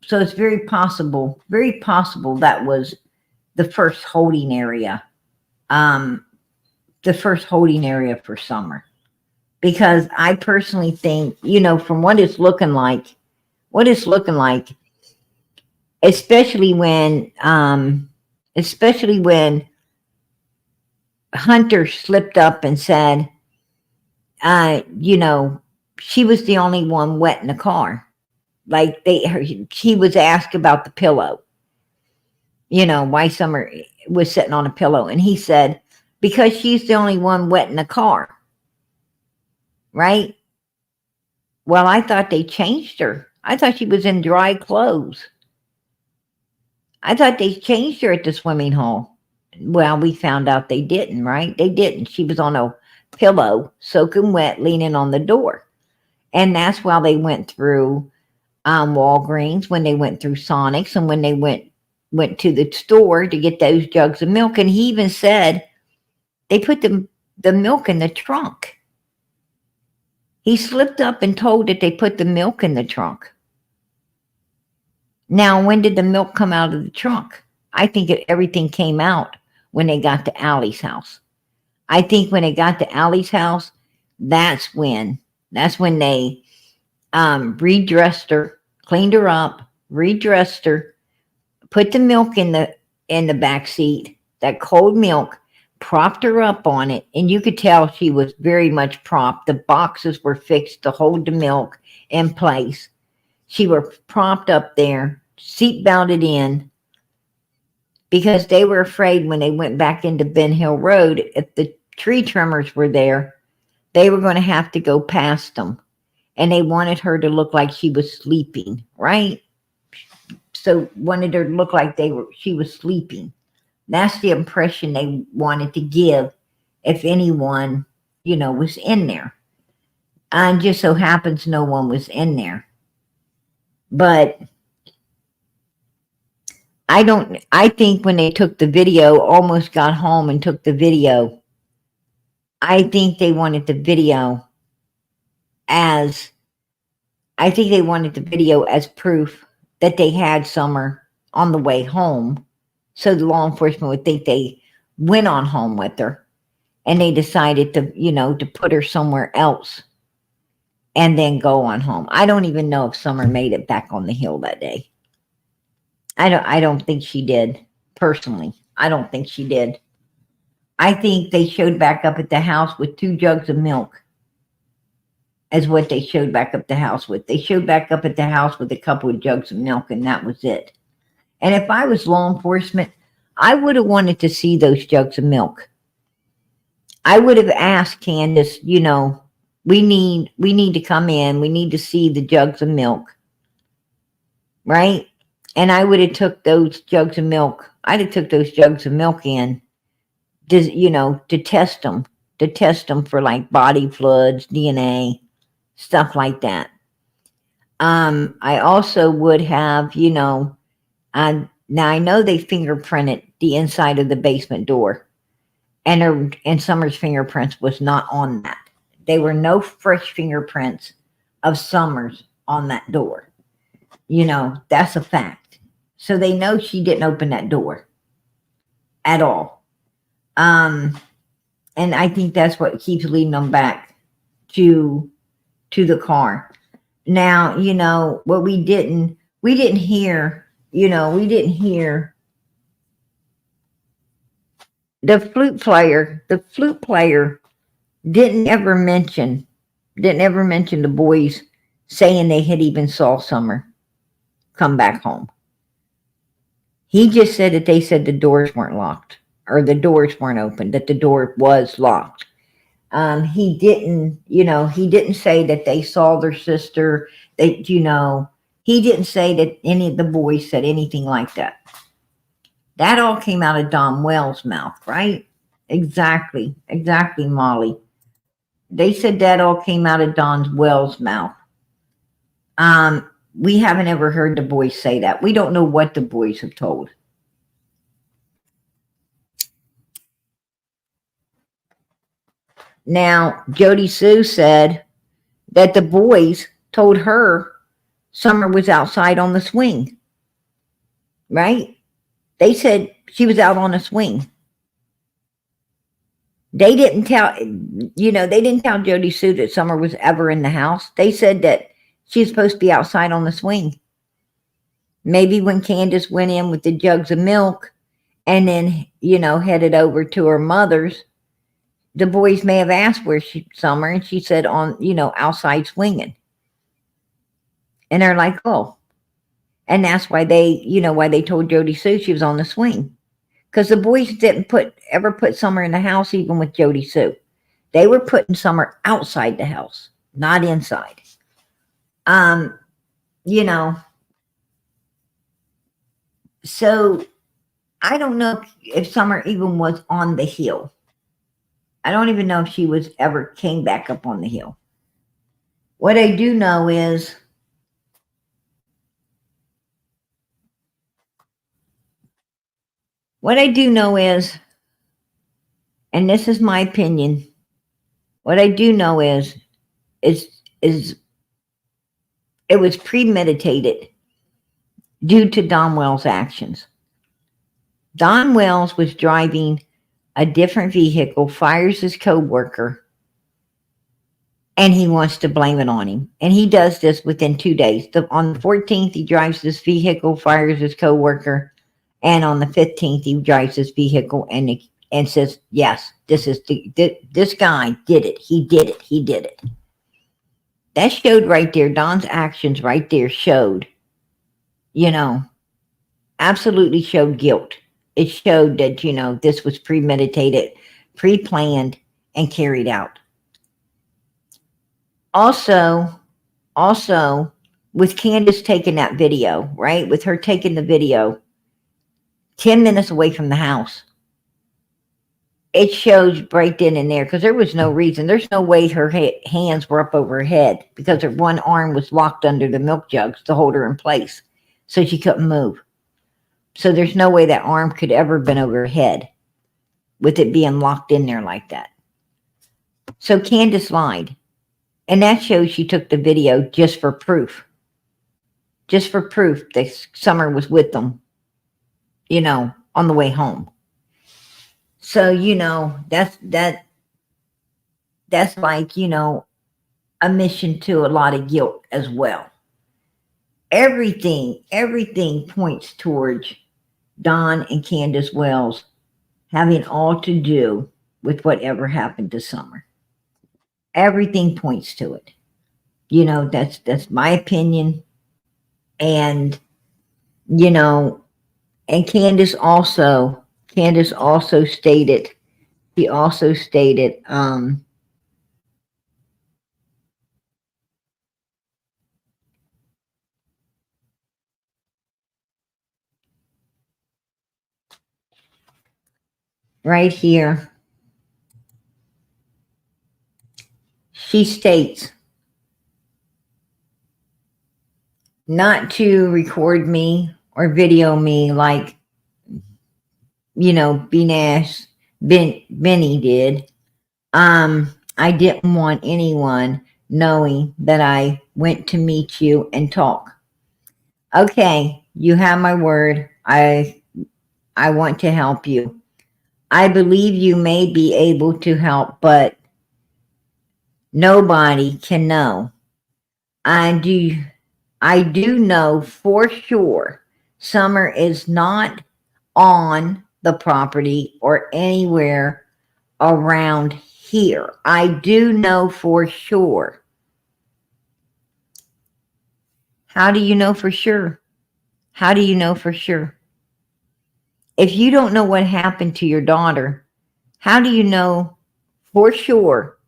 So it's very possible that was the first holding area. The first holding area for Summer. Because I personally think, from what it's looking like, especially when Hunter slipped up and said, she was the only one wet in the car. Like he was asked about the pillow, why Summer was sitting on a pillow. And he said, because she's the only one wet in the car. Right? Well, I thought they changed her. I thought she was in dry clothes. I thought they changed her at the swimming hole. Well, we found out they didn't, right? They didn't. She was on a pillow, soaking wet, leaning on the door. And that's why they went through Walgreens, when they went through Sonic's, and when they went to the store to get those jugs of milk. And he even said they put the milk in the trunk. He slipped up and told that they put the milk in the trunk. Now, when did the milk come out of the trunk? I think everything came out when they got to Allie's house. I think when they got to Allie's house, that's when they redressed her, cleaned her up, redressed her, put the milk in the back seat, that cold milk, propped her up on it, and you could tell she was very much propped. The boxes were fixed to hold the milk in place. She were propped up there, seat belted in, because they were afraid when they went back into Ben Hill Road, if the tree trimmers were there, they were going to have to go past them. And they wanted her to look like she was sleeping, right? So wanted her to look like she was sleeping. That's the impression they wanted to give if anyone, was in there. And just so happens no one was in there. But I think when they took the video, almost got home and took the video, I think they wanted the video as proof that they had Summer on the way home. So the law enforcement would think they went on home with her. and they decided to, to put her somewhere else and then go on home. I don't even know if Summer made it back on the hill that day. I don't think she did. Personally, I don't think she did. I think they showed back up at the house with 2 jugs of milk. Is what they showed back up the house with. They showed back up at the house with a couple of jugs of milk, and that was it. And if I was law enforcement, I would have wanted to see those jugs of milk. I would have asked Candace, we need to come in. We need to see the jugs of milk. Right? And I would have took those jugs of milk. I'd have took those jugs of milk in, to test them for like body fluids, DNA, stuff like that. I also would have, now I know they fingerprinted the inside of the basement door, and Summer's fingerprints was not on that. There were no fresh fingerprints of Summer's on that door. That's a fact. So they know she didn't open that door at all. And I think that's what keeps leading them back to the car. Now, what we didn't hear, we didn't hear the flute player didn't ever mention the boys saying they had even saw Summer come back home. He just said that they said the doors weren't locked, or the doors weren't open, that the door was locked. He didn't say that they saw their sister, that, he didn't say that any of the boys said anything like that. That all came out of Don Wells' mouth, right? Exactly, Molly. They said that all came out of Don Wells' mouth. We haven't ever heard the boys say that. We don't know what the boys have told. Now, Jody Sue said that the boys told her Summer was outside on the swing. Right? They said she was out on a swing. They didn't tell, they didn't tell Jody Sue that Summer was ever in the house. They said that she's supposed to be outside on the swing. Maybe when Candace went in with the jugs of milk and then, headed over to her mother's, the boys may have asked where Summer, and she said on, outside swinging. And they're like, oh. And that's why they told Jody Sue she was on the swing. Because the boys didn't ever put Summer in the house, even with Jody Sue. They were putting Summer outside the house, not inside. So I don't know if Summer even was on the hill. I don't even know if she ever came back up on the hill. What I do know is and this is my opinion, what I do know is it was premeditated due to Don Wells' actions. Don Wells was driving a different vehicle, fires his co-worker, and he wants to blame it on him. And he does this within 2 days. On the 14th, he drives this vehicle, fires his co-worker, and on the 15th, he drives this vehicle and says, yes, this guy did it. He did it. That showed right there, Don's actions right there showed, absolutely showed guilt. It showed that, this was premeditated, pre-planned, and carried out. Also, with Candace taking that video, right? With her taking the video 10 minutes away from the house, it shows right then and there, because there was no reason. There's no way her hands were up over her head, because her one arm was locked under the milk jugs to hold her in place, so she couldn't move. So there's no way that arm could ever have been over her head with it being locked in there like that. So Candace lied. And that shows she took the video just for proof. Just for proof that Summer was with them, on the way home. So, that that's like, a mission to a lot of guilt as well. Everything points towards Don and Candace Wells having all to do with whatever happened to Summer. Everything points to it. That's my opinion. And, and Candace also stated, right here, she states, not to record me or video me like, Benny did. I didn't want anyone knowing that I went to meet you and talk. Okay, you have my word. I want to help you. I believe you may be able to help, but nobody can know. I do know for sure Summer is not on the property or anywhere around here. I do know for sure. How do you know for sure? How do you know for sure? If you don't know what happened to your daughter, how do you know for sure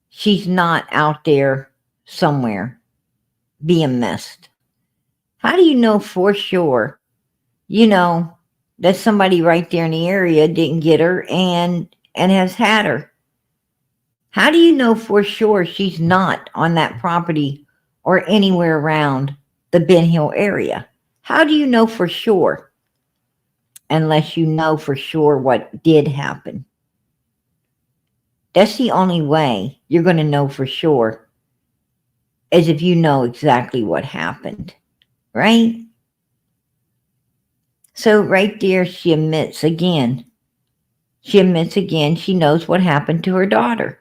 she's not out there somewhere being messed? How do you know for sure, that somebody right there in the area didn't get her and has had her? How do you know for sure she's not on that property or anywhere around the Ben Hill area? How do you know for sure? Unless you know for sure what did happen. That's the only way you're going to know for sure, is if you know exactly what happened, right? So right there, she admits again. She knows what happened to her daughter.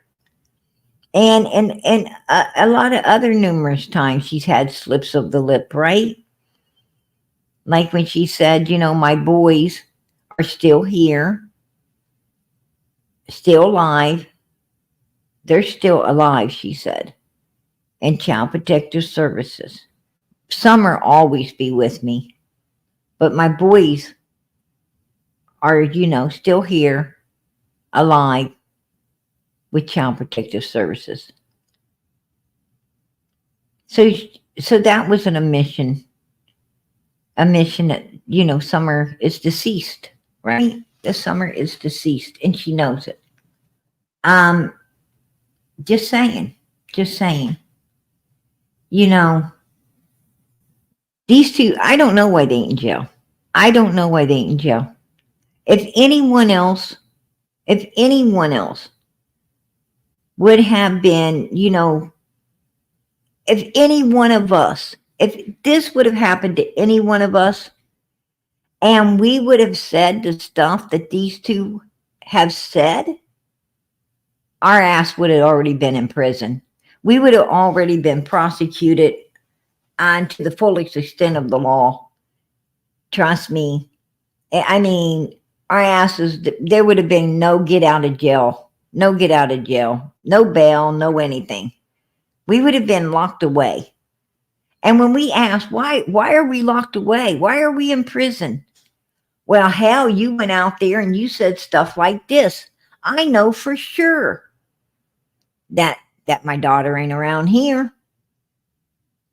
And a lot of other numerous times she's had slips of the lip, right? Like when she said, my boys are still here, still alive. They're still alive, she said. And Child Protective Services. Summer always be with me. But my boys are, still here, alive, with Child Protective Services. So that was an admission that, Summer is deceased, right? The Summer is deceased, and she knows it. Just saying. These two, I don't know why they ain't in jail. If anyone else would have been, if any one of us, if this would have happened to any one of us, and we would have said the stuff that these two have said, our ass would have already been in prison. We would have already been prosecuted on to the fullest extent of the law. Trust me. I mean, our asses, there would have been no get out of jail, no bail, no anything. We would have been locked away. And when we asked, why are we locked away? Why are we in prison? Well, hell, you went out there and you said stuff like this. I know for sure that my daughter ain't around here.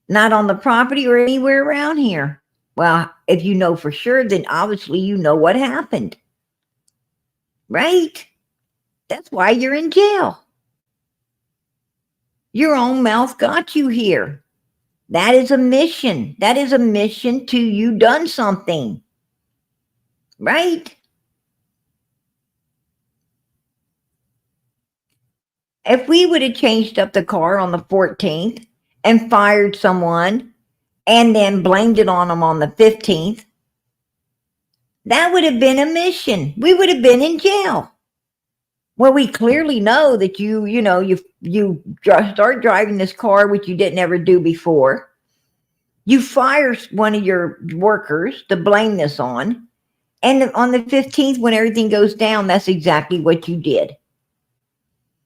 Not on the property or anywhere around here. Well, if you know for sure, then obviously you know what happened. Right? That's why you're in jail. Your own mouth got you here. That is a mission. That is a mission to you done something. Right? If we would have changed up the car on the 14th and fired someone and then blamed it on them on the 15th, that would have been a mission. We would have been in jail. Well, we clearly know that start driving this car, which you didn't ever do before. You fire one of your workers to blame this on. And on the 15th, when everything goes down, that's exactly what you did.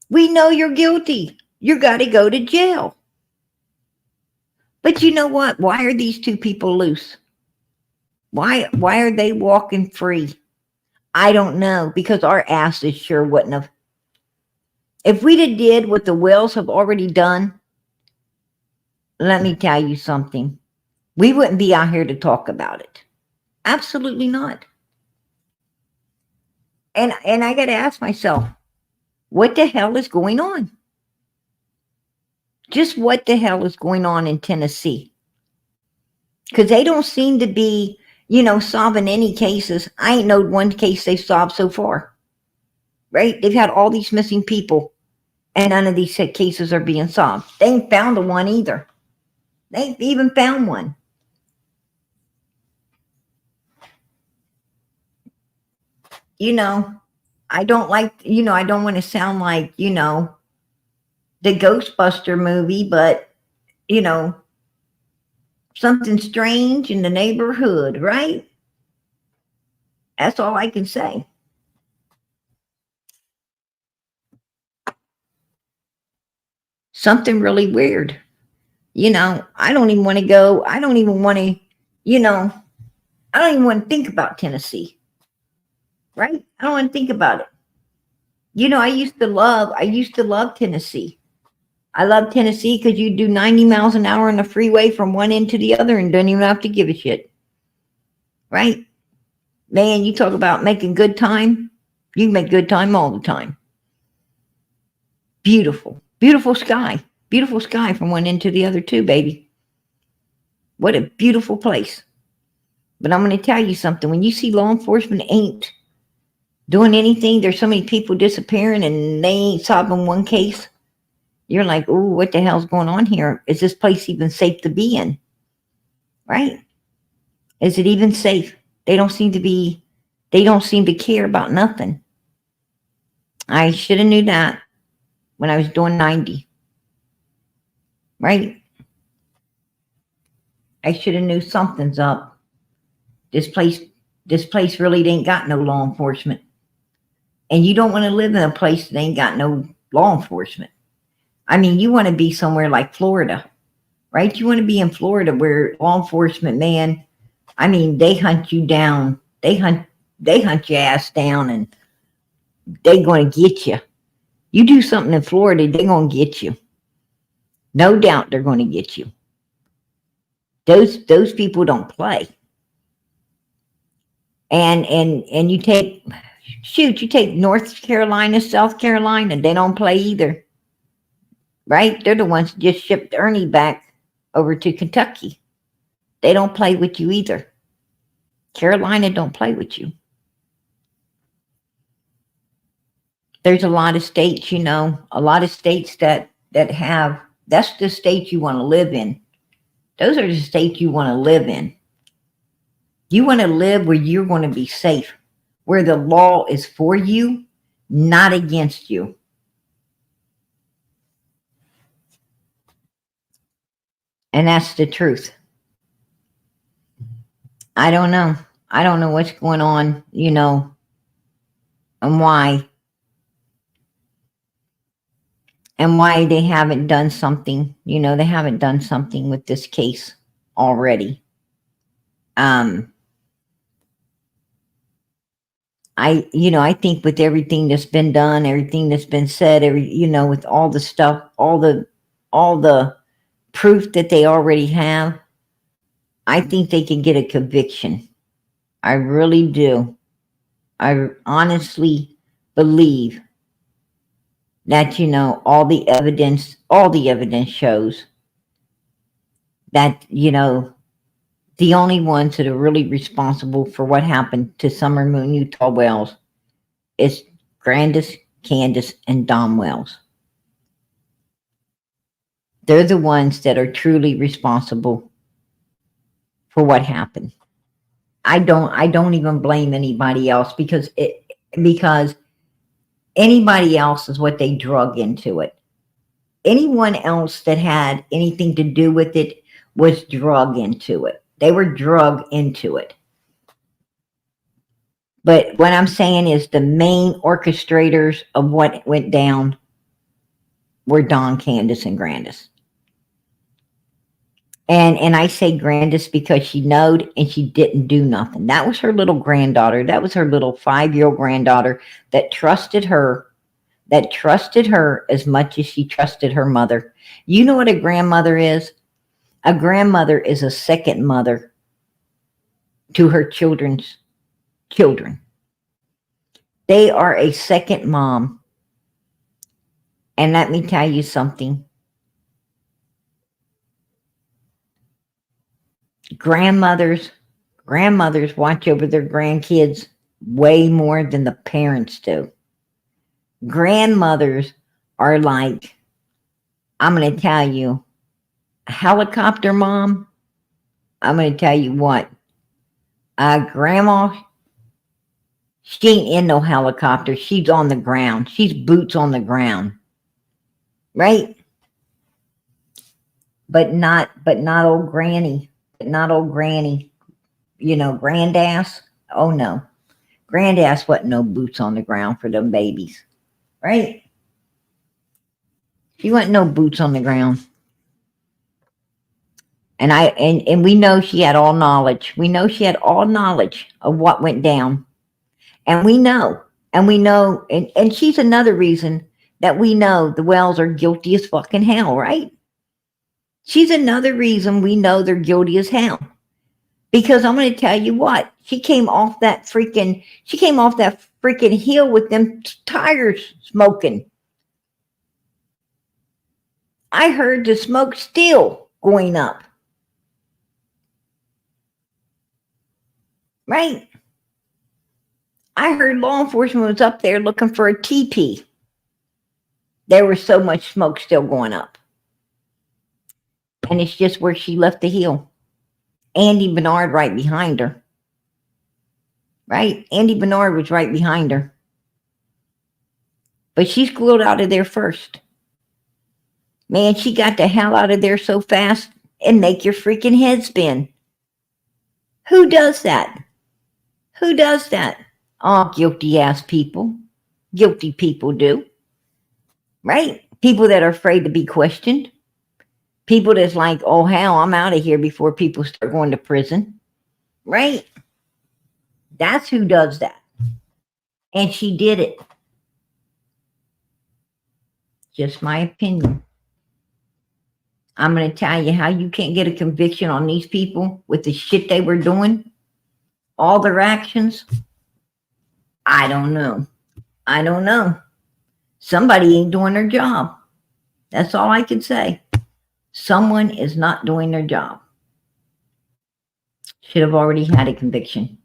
We know you're guilty. You got to go to jail. But you know what? Why are these two people loose? Why are they walking free? I don't know, because our asses sure wouldn't have. If we'd have did what the Wells have already done, let me tell you something. We wouldn't be out here to talk about it. Absolutely not. And I got to ask myself, what the hell is going on? Just what the hell is going on in Tennessee? Because they don't seem to be, solving any cases. I ain't known one case they've solved so far. Right? They've had all these missing people, and none of these cases are being solved. They ain't found the one either. They ain't even found one. I don't like, I don't want to sound like, the Ghostbuster movie, but, something strange in the neighborhood, right? That's all I can say. Something really weird. I don't even want to go. I don't even want to, I don't even want to think about Tennessee. Right? I don't want to think about it. I used to love Tennessee. I love Tennessee because you do 90 miles an hour on the freeway from one end to the other and don't even have to give a shit. Right? Man, you talk about making good time. You can make good time all the time. Beautiful. Beautiful sky. Beautiful sky from one end to the other too, baby. What a beautiful place. But I'm going to tell you something. When you see law enforcement ain't doing anything, there's so many people disappearing and they ain't solving one case. You're like, ooh, what the hell's going on here? Is this place even safe to be in? Right? Is it even safe? They don't seem to care about nothing. I should have knew that when I was doing 90. Right? I should have knew something's up. This place really ain't got no law enforcement. And you don't want to live in a place that ain't got no law enforcement. I mean, you want to be somewhere like Florida, right? You want to be in Florida where law enforcement, man, I mean, they hunt you down. They hunt your ass down and they going to get you. You do something in Florida, they're going to get you. No doubt they're going to get you. Those people don't play. And you take North Carolina, South Carolina, they don't play either. Right? They're the ones that just shipped Ernie back over to Kentucky. They don't play with you either. Carolina don't play with you. There's a lot of states, that have, that's the state you want to live in. Those are the states you want to live in. You want to live where you're going to be safe, where the law is for you, not against you. And that's the truth. I don't know. I don't know what's going on, and why they haven't done something. They haven't done something with this case already. I think with everything that's been done, everything that's been said, with all the stuff, all the proof that they already have, I think they can get a conviction. I really do. I honestly believe that, all the evidence shows that, the only ones that are really responsible for what happened to Summer Moon Utah Wells is Grandis, Candace, and Dom Wells. They're the ones that are truly responsible for what happened. I don't even blame anybody else because Anybody else is what they drug into it. Anyone else that had anything to do with it was drug into it. They were drug into it. But what I'm saying is the main orchestrators of what went down were Don, Candace, and Grandis. And I say Grandis because she knowed and she didn't do nothing. That was her little granddaughter. That was her little 5-year-old granddaughter that trusted her as much as she trusted her mother. You know what a grandmother is? A grandmother is a second mother to her children's children. They are a second mom. And let me tell you something. Grandmothers watch over their grandkids way more than the parents do. Grandmothers are like, I'm going to tell you, a helicopter mom, I'm going to tell you what, grandma, she ain't in no helicopter. She's on the ground. She's boots on the ground. Right? But not old granny. Not old granny. You know, grandass. Oh no. Grandass wasn't no boots on the ground for them babies. Right? She wasn't no boots on the ground. And we know she had all knowledge. We know she had all knowledge of what went down. And we know, and she's another reason that we know the Wells are guilty as fucking hell, right? She's another reason we know they're guilty as hell. Because I'm going to tell you what, she came off that freaking hill with them tires smoking. I heard the smoke still going up. Right? I heard law enforcement was up there looking for a TP. There was so much smoke still going up. And it's just where she left the hill. Andy Bernard right behind her. Right? Andy Bernard was right behind her. But she squealed out of there first. Man, she got the hell out of there so fast and make your freaking head spin. Who does that? Who does that? Oh, guilty ass people. Guilty people do. Right? People that are afraid to be questioned. People that's like, oh, hell, I'm out of here before people start going to prison. Right? That's who does that. And she did it. Just my opinion. I'm going to tell you how you can't get a conviction on these people with the shit they were doing. All their actions. I don't know. I don't know. Somebody ain't doing their job. That's all I can say. Someone is not doing their job. Should have already had a conviction.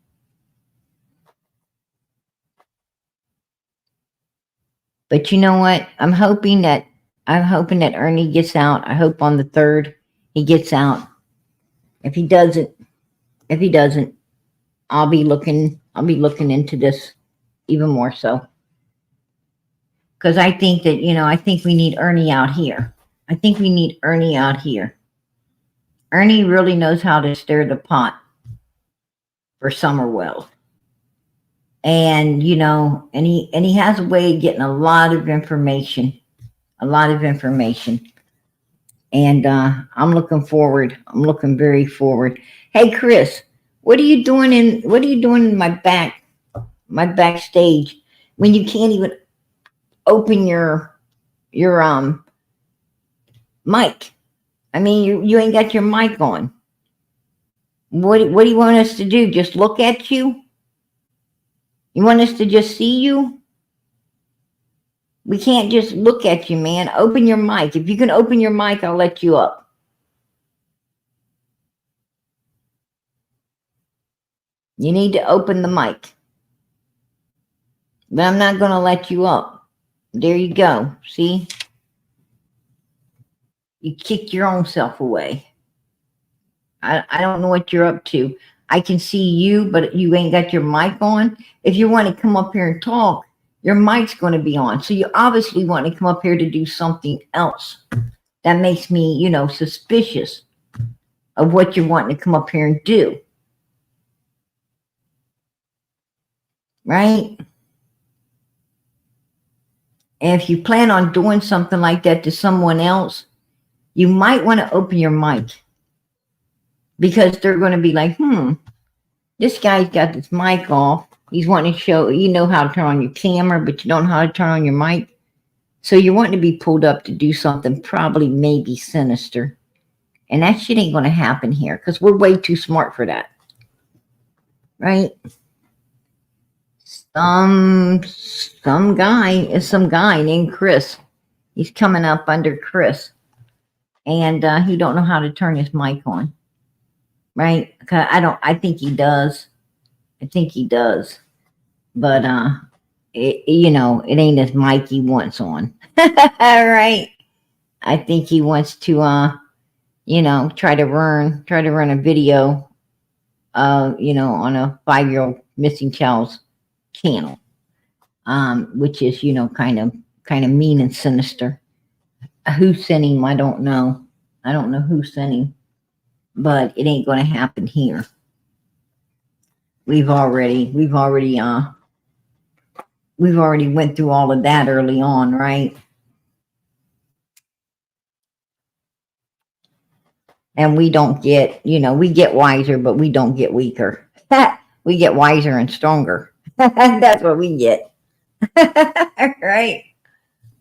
But you know what? I'm hoping that Ernie gets out. I hope on the 3rd he gets out. If he doesn't, I'll be looking into this even more so. Because I think that, I think we need Ernie out here. I think we need Ernie out here. Ernie really knows how to stir the pot for Summerwell. And, and he has a way of getting a lot of information. And I'm looking forward. I'm looking very forward. Hey, Chris, what are you doing in my backstage when you can't even open your mic? I mean, you ain't got your mic on. What do you want us to do? Just look at you? You want us to just see you? We can't just look at you, man. Open your mic. If you can open your mic, I'll let you up. You need to open the mic. But I'm not going to let you up. There you go. See? You kicked your own self away. I don't know what you're up to. I can see you, but you ain't got your mic on. If you want to come up here and talk, Your mic's going to be on. So you obviously want to come up here to do something else. That makes me, you know, suspicious of what you're wanting to come up here and do. Right? And if you plan on doing something like that to someone else, you might want to open your mic. Because they're going to be like, this guy's got this mic off. He's wanting to show, you know how to turn on your camera, but you don't know how to turn on your mic. So you're wanting to be pulled up to do something probably maybe sinister. And that shit ain't going to happen here because we're way too smart for that. Right? Some guy named Chris. He's coming up under Chris. And he don't know how to turn his mic on. Right? I think he does. But you know, it ain't his mic he wants on. Right? I think he wants to you know, try to run a video you know, on a 5-year-old missing child's channel. Which is, you know, kind of mean and sinister. Who sent him? I don't know. I don't know who sent him. But it ain't gonna happen here. We've already went through all of that early on, right? And we don't get, you know, we get wiser, but we don't get weaker. We get wiser and stronger. That's what we get. Right?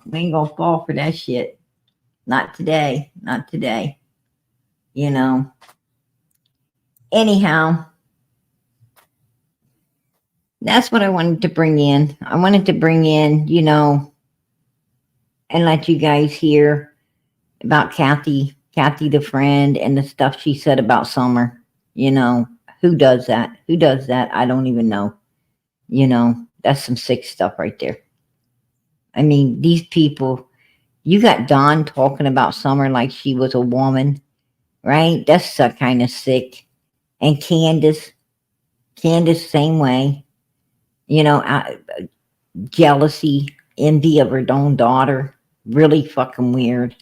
We ain't gonna fall for that shit. Not today. Not today. You know. Anyhow, that's what I wanted to bring in. I wanted to bring in, you know, and let you guys hear about Kathy the friend, and the stuff she said about Summer. You know, who does that? Who does that? I don't even know. You know, that's some sick stuff right there. I mean, these people, you got Dawn talking about Summer like she was a woman, right? That's kind of sick. And Candace, same way. You know, jealousy, envy of her own daughter, really fucking weird.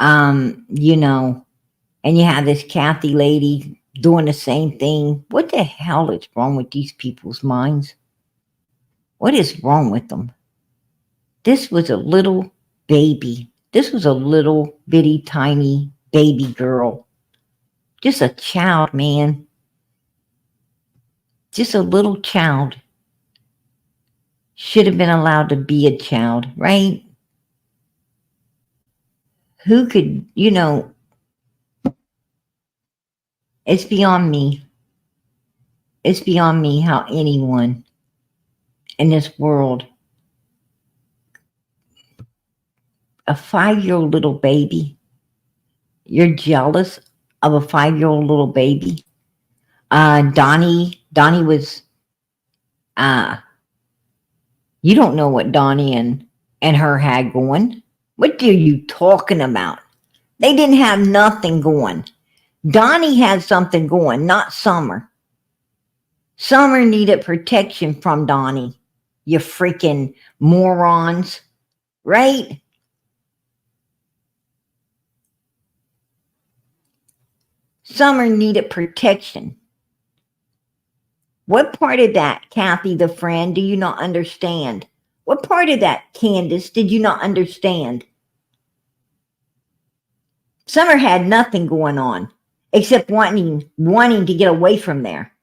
You know, and you have this Kathy lady doing the same thing. What the hell is wrong with these people's minds? What is wrong with them? This was a little baby. This was a little bitty tiny baby girl. Just a child, man. Just a little child. Should have been allowed to be a child, right? Who could, you know, it's beyond me. It's beyond me how anyone in this world, a 5-year-old little baby, you're jealous of a 5-year-old little baby. Donnie was, you don't know what Donnie and her had going. What are you talking about? They didn't have nothing going. Donnie had something going, not Summer. Summer needed protection from Donnie. You freaking morons, right? Summer needed protection. What part of that, Kathy the friend, do you not understand? What part of that, Candace, did you not understand? Summer had nothing going on except wanting to get away from there.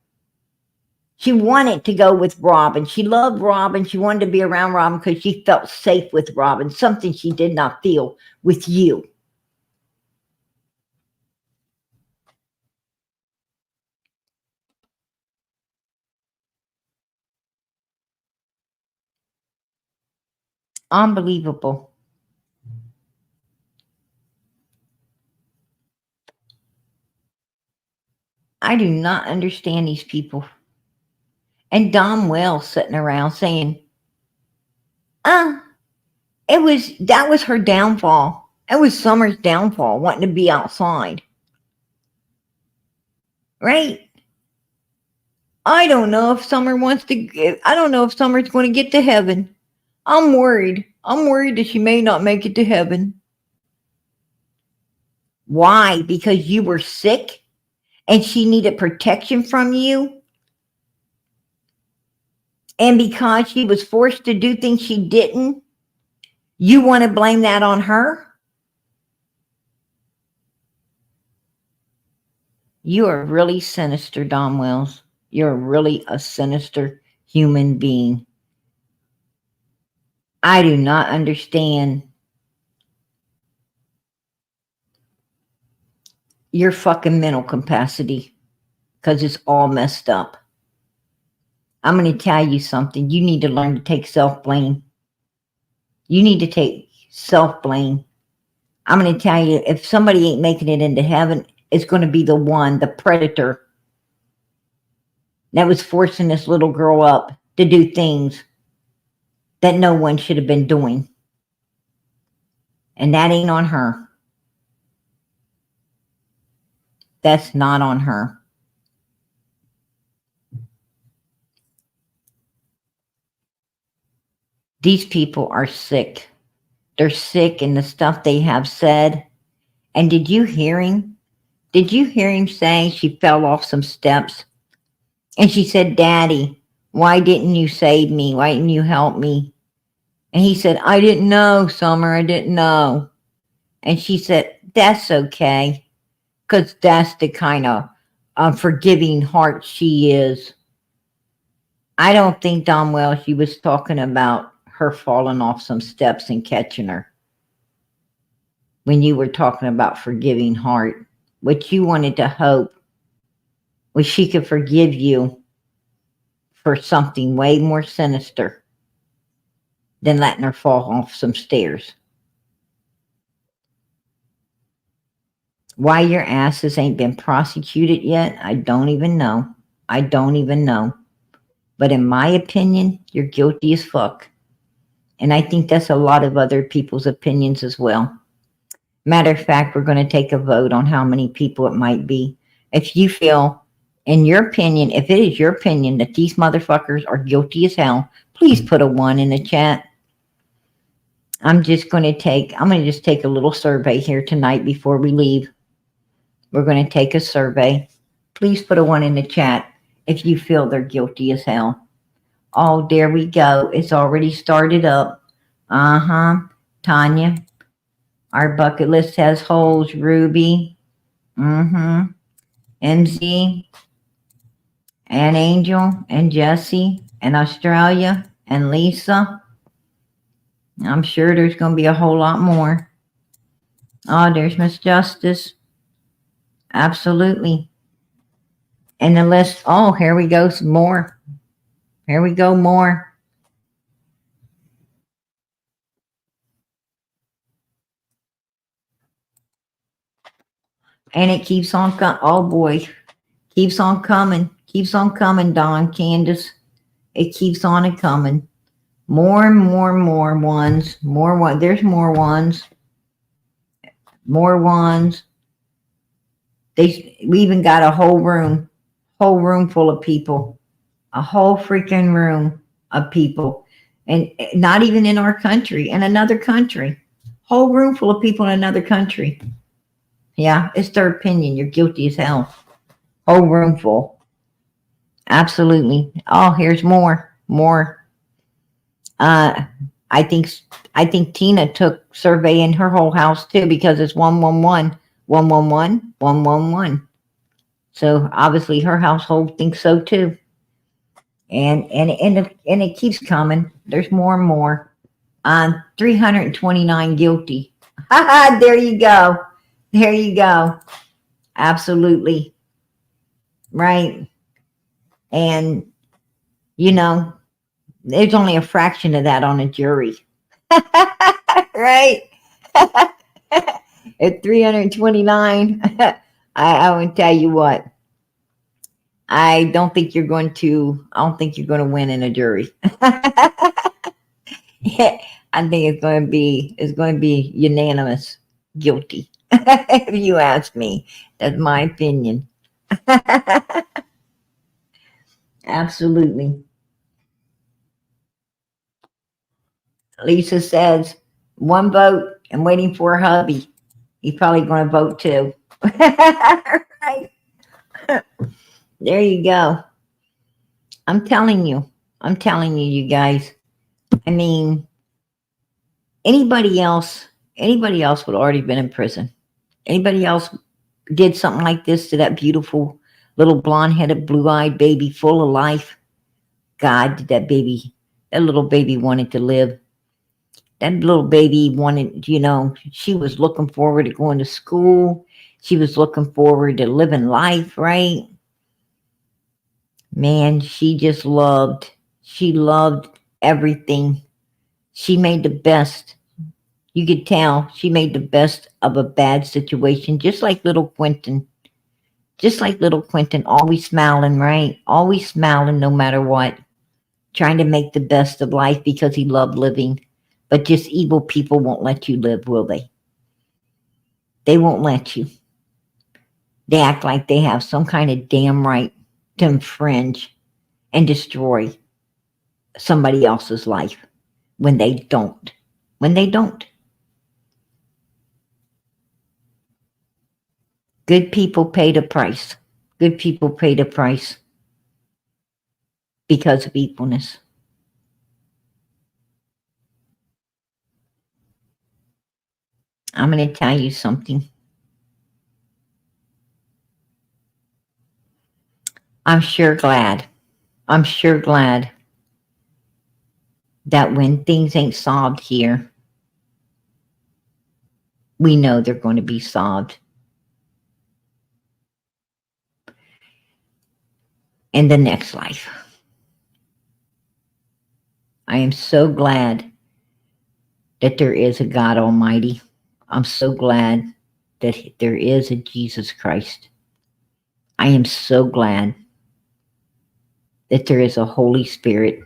She wanted to go with Robin. She loved Robin. She wanted to be around Robin because she felt safe with Robin, something she did not feel with you. Unbelievable. I do not understand these people. And Dom Wells sitting around saying, that was her downfall. It was Summer's downfall, wanting to be outside. Right? I don't know if Summer's going to get to heaven. I'm worried. I'm worried that she may not make it to heaven. Why? Because you were sick and she needed protection from you? And because she was forced to do things she didn't, you want to blame that on her? You are really sinister, Don Wells. You're really a sinister human being. I do not understand your fucking mental capacity because it's all messed up. I'm going to tell you something. You need to learn to take self-blame. You need to take self-blame. I'm going to tell you, if somebody ain't making it into heaven, it's going to be the one, the predator, that was forcing this little girl up to do things that no one should have been doing. And that ain't on her. That's not on her. These people are sick. They're sick in the stuff they have said. And did you hear him? Did you hear him say she fell off some steps? And she said, Daddy, why didn't you save me? Why didn't you help me? And he said, I didn't know, Summer. I didn't know. And she said, that's okay. Because that's the kind of forgiving heart she is. I don't think, Don Wells, she was talking about her falling off some steps and catching her. When you were talking about forgiving heart, what you wanted to hope was she could forgive you for something way more sinister than letting her fall off some stairs. Why your asses ain't been prosecuted yet, I don't even know. I don't even know. But in my opinion, you're guilty as fuck. And I think that's a lot of other people's opinions as well. Matter of fact, we're going to take a vote on how many people it might be. If you feel, in your opinion, if it is your opinion that these motherfuckers are guilty as hell, please put a 1 in the chat. I'm just going to take a little survey here tonight before we leave. We're going to take a survey. Please put a 1 in the chat if you feel they're guilty as hell. Oh, there we go. It's already started up. Tanya. Our bucket list has holes. Ruby. MZ. And Angel. And Jesse. And Australia. And Lisa. I'm sure there's going to be a whole lot more. Oh, there's Miss Justice. Absolutely. And the list. Oh, here we go. Some more. Here we go. More. And it keeps on coming. Oh, boy. Keeps on coming. Keeps on coming, Dawn, Candace. It keeps on and coming. More and more and more ones. More one. There's more ones. More ones. We even got a whole room full of people. A whole freaking room of people. And not even in our country, in another country. Whole room full of people in another country. Yeah, it's their opinion. You're guilty as hell. Whole room full. Absolutely. Oh, here's more. More. I think Tina took survey in her whole house too, because it's 111, 111, 111. So obviously her household thinks so too. And it keeps coming. There's more and more. 329 guilty. There you go. There you go. Absolutely. Right. And you know, there's only a fraction of that on a jury. Right? At 329, I would tell you what. I don't think you're going to win in a jury. Yeah, I think it's going to be unanimous guilty. If you ask me, that's my opinion. Absolutely. Lisa says, one vote and waiting for a hubby. He's probably going to vote too. Right. There you go. I'm telling you, you guys. I mean, anybody else would already been in prison. Anybody else did something like this to that beautiful little blonde-headed, blue-eyed baby full of life. God, did that little baby wanted to live. That little baby wanted, she was looking forward to going to school. She was looking forward to living life, right? Man, she loved everything. She made the best. You could tell she made the best of a bad situation, just like little Quentin. Just like little Quentin, always smiling, right? Always smiling no matter what. Trying to make the best of life because he loved living. But just evil people won't let you live, will they? They won't let you. They act like they have some kind of damn right to infringe and destroy somebody else's life when they don't. When they don't. Good people pay the price. Good people pay the price because of evilness. I'm going to tell you something. I'm sure glad that when things ain't solved here, we know they're going to be solved in the next life. I am so glad that there is a God Almighty. I'm so glad that there is a Jesus Christ. I am so glad that there is a Holy Spirit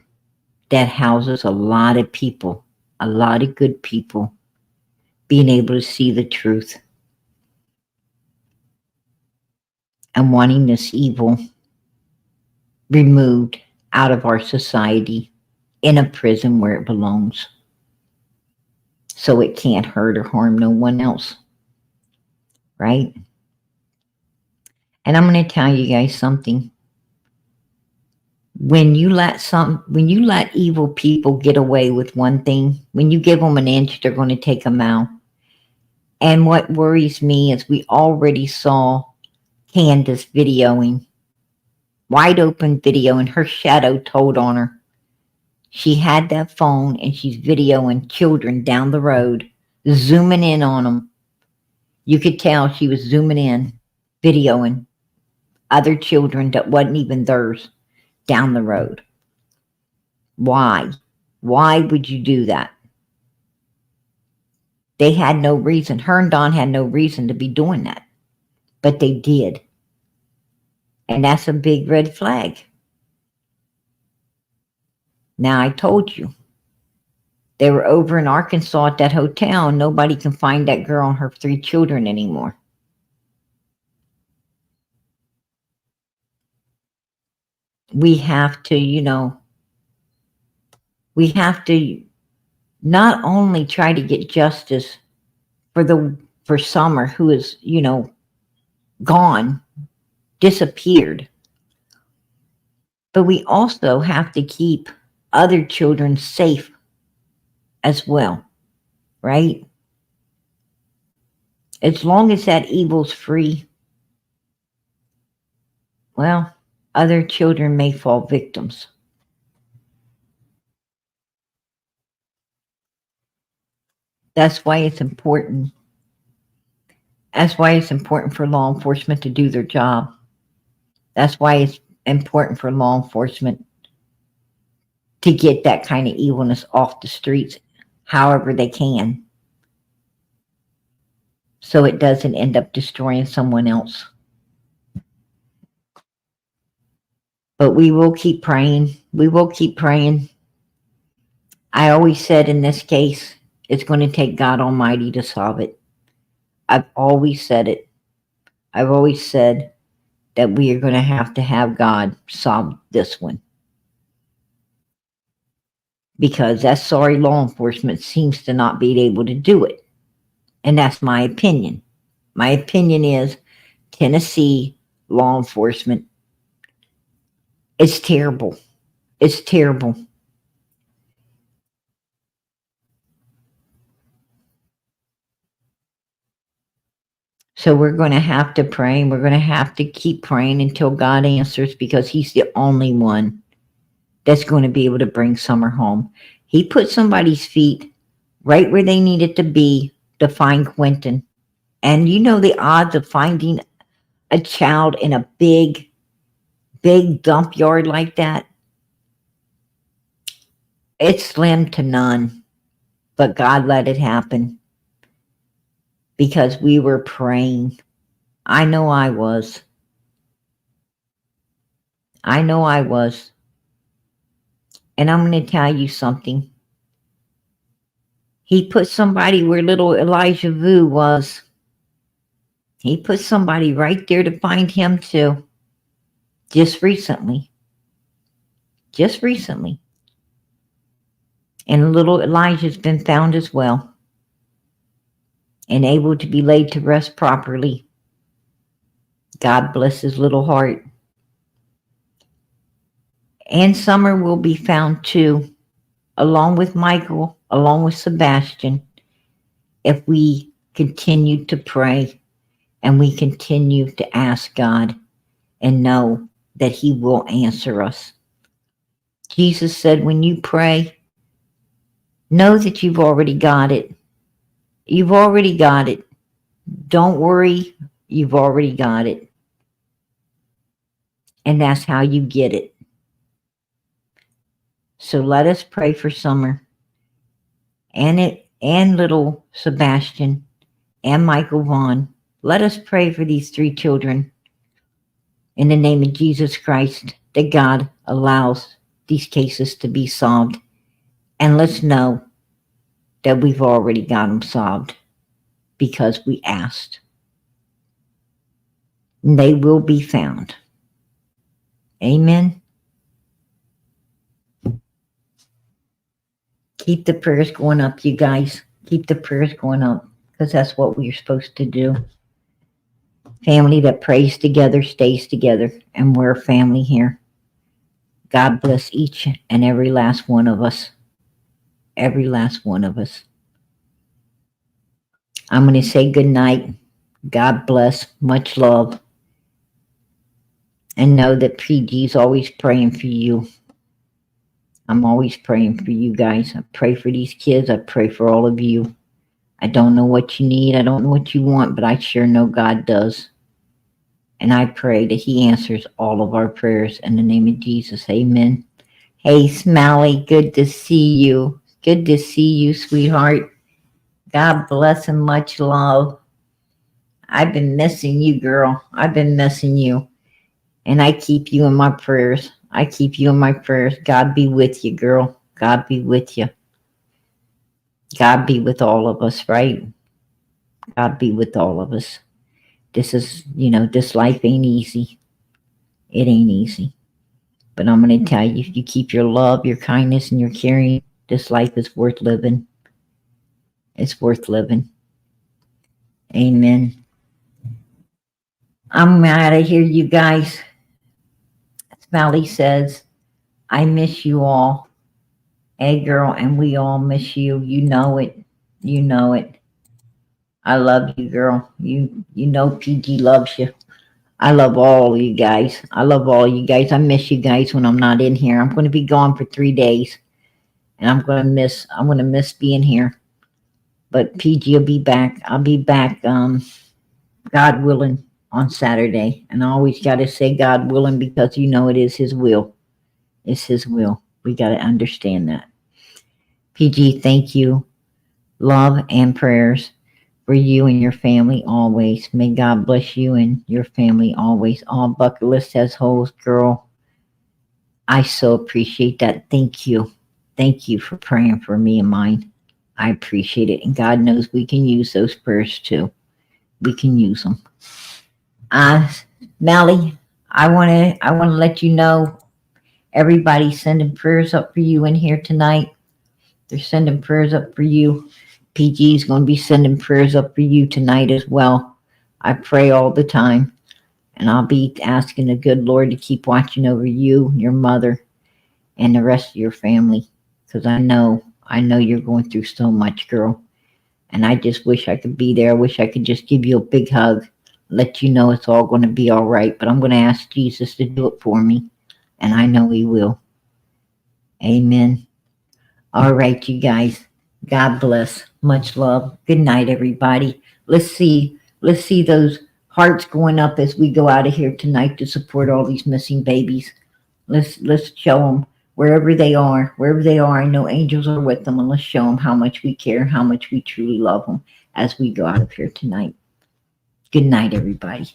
that houses a lot of people, a lot of good people, being able to see the truth and wanting this evil removed out of our society in a prison where it belongs, so it can't hurt or harm no one else, right? And I'm going to tell you guys something. When you let evil people get away with one thing, when you give them an inch, they're going to take a mile. And what worries me is we already saw Candace videoing, wide open video, and her shadow told on her. She had that phone and she's videoing children down the road, zooming in on them. You could tell she was zooming in, videoing other children that wasn't even theirs down the road. Why? Why would you do that? They had no reason. Her and Don had no reason to be doing that, but they did. And that's a big red flag. Now, I told you, they were over in Arkansas at that hotel, and nobody can find that girl and her 3 children anymore. We have to, we have to not only try to get justice for Summer, who is, gone, disappeared, but we also have to keep other children safe as well, right? As long as that evil's free, well, other children may fall victims. That's why it's important. That's why it's important for law enforcement to do their job. That's why it's important for law enforcement to get that kind of evilness off the streets however they can, so it doesn't end up destroying someone else. But we will keep praying. We will keep praying. I always said in this case, it's going to take God Almighty to solve it. I've always said it. I've always said that we are going to have God solve this one. because that sorry law enforcement seems to not be able to do it. And that's my opinion. My opinion is Tennessee law enforcement is terrible. It's terrible. So we're going to have to pray, and we're going to have to keep praying until God answers, because he's the only one that's going to be able to bring Summer home. He put somebody's feet right where they needed to be to find Quentin. And you know the odds of finding a child in a big dump yard like that? It's slim to none. But God let it happen because we were praying. I know I was. I know I was. And I'm going to tell you something. He put somebody where little Elijah Vu was. He put somebody right there to find him too. Just recently. Just recently. And little Elijah's been found as well. And able to be laid to rest properly. God bless his little heart. And Summer will be found too, along with Michael, along with Sebastian, if we continue to pray and we continue to ask God and know that he will answer us. Jesus said, when you pray, know that you've already got it. You've already got it. Don't worry, you've already got it. And that's how you get it. So let us pray for Summer and little Sebastian and Michael Vaughn. Let us pray for these three children in the name of Jesus Christ, that God allows these cases to be solved. And let's know that we've already got them solved because we asked. And they will be found. Amen. Keep the prayers going up, you guys. Keep the prayers going up, because that's what we're supposed to do. Family that prays together stays together, and we're a family here. God bless each and every last one of us. Every last one of us. I'm going to say good night. God bless. Much love. And know that PG's always praying for you. I'm always praying for you guys. I pray for these kids. I pray for all of you. I don't know what you need. I don't know what you want, but I sure know God does. And I pray that he answers all of our prayers in the name of Jesus. Amen. Hey, Smiley, good to see you. Good to see you, sweetheart. God bless and much love. I've been missing you, girl. I've been missing you. And I keep you in my prayers. I keep you in my prayers. God be with you, girl. God be with you. God be with all of us, right? God be with all of us. This is, this life ain't easy. It ain't easy. But I'm going to tell you, if you keep your love, your kindness, and your caring, this life is worth living. It's worth living. Amen. I'm out of here, you guys. Smiley says, I miss you all. Hey, girl, and we all miss you. You know it. You know it. I love you, girl. You know PG loves you. I love all you guys. I love all you guys. I miss you guys when I'm not in here. I'm going to be gone for 3 days, and I'm going to miss being here. But PG will be back. I'll be back, God willing, on Saturday. And I always got to say God willing, because it is his will. It's his will. We got to understand that. PG, thank you. Love and prayers for you and your family always. May God bless you and your family always. All bucket list has holes, girl. I so appreciate that. Thank you. Thank you for praying for me and mine. I appreciate it. And God knows we can use those prayers too. We can use them. Melly, I want to let you know everybody's sending prayers up for you in here tonight. They're sending prayers up for you. PG is going to be sending prayers up for you tonight as well. I pray all the time, and I'll be asking the good Lord to keep watching over you, your mother, and the rest of your family, because I know you're going through so much, girl. And I just wish I could be there. I wish I could just give you a big hug, let you know it's all going to be all right. But I'm going to ask Jesus to do it for me, and I know he will. Amen. All right, you guys. God bless. Much love. Good night, everybody. Let's see those hearts going up as we go out of here tonight to support all these missing babies. Let's show them wherever they are. I know angels are with them, and let's show them how much we care, how much we truly love them as we go out of here tonight. Good night, everybody.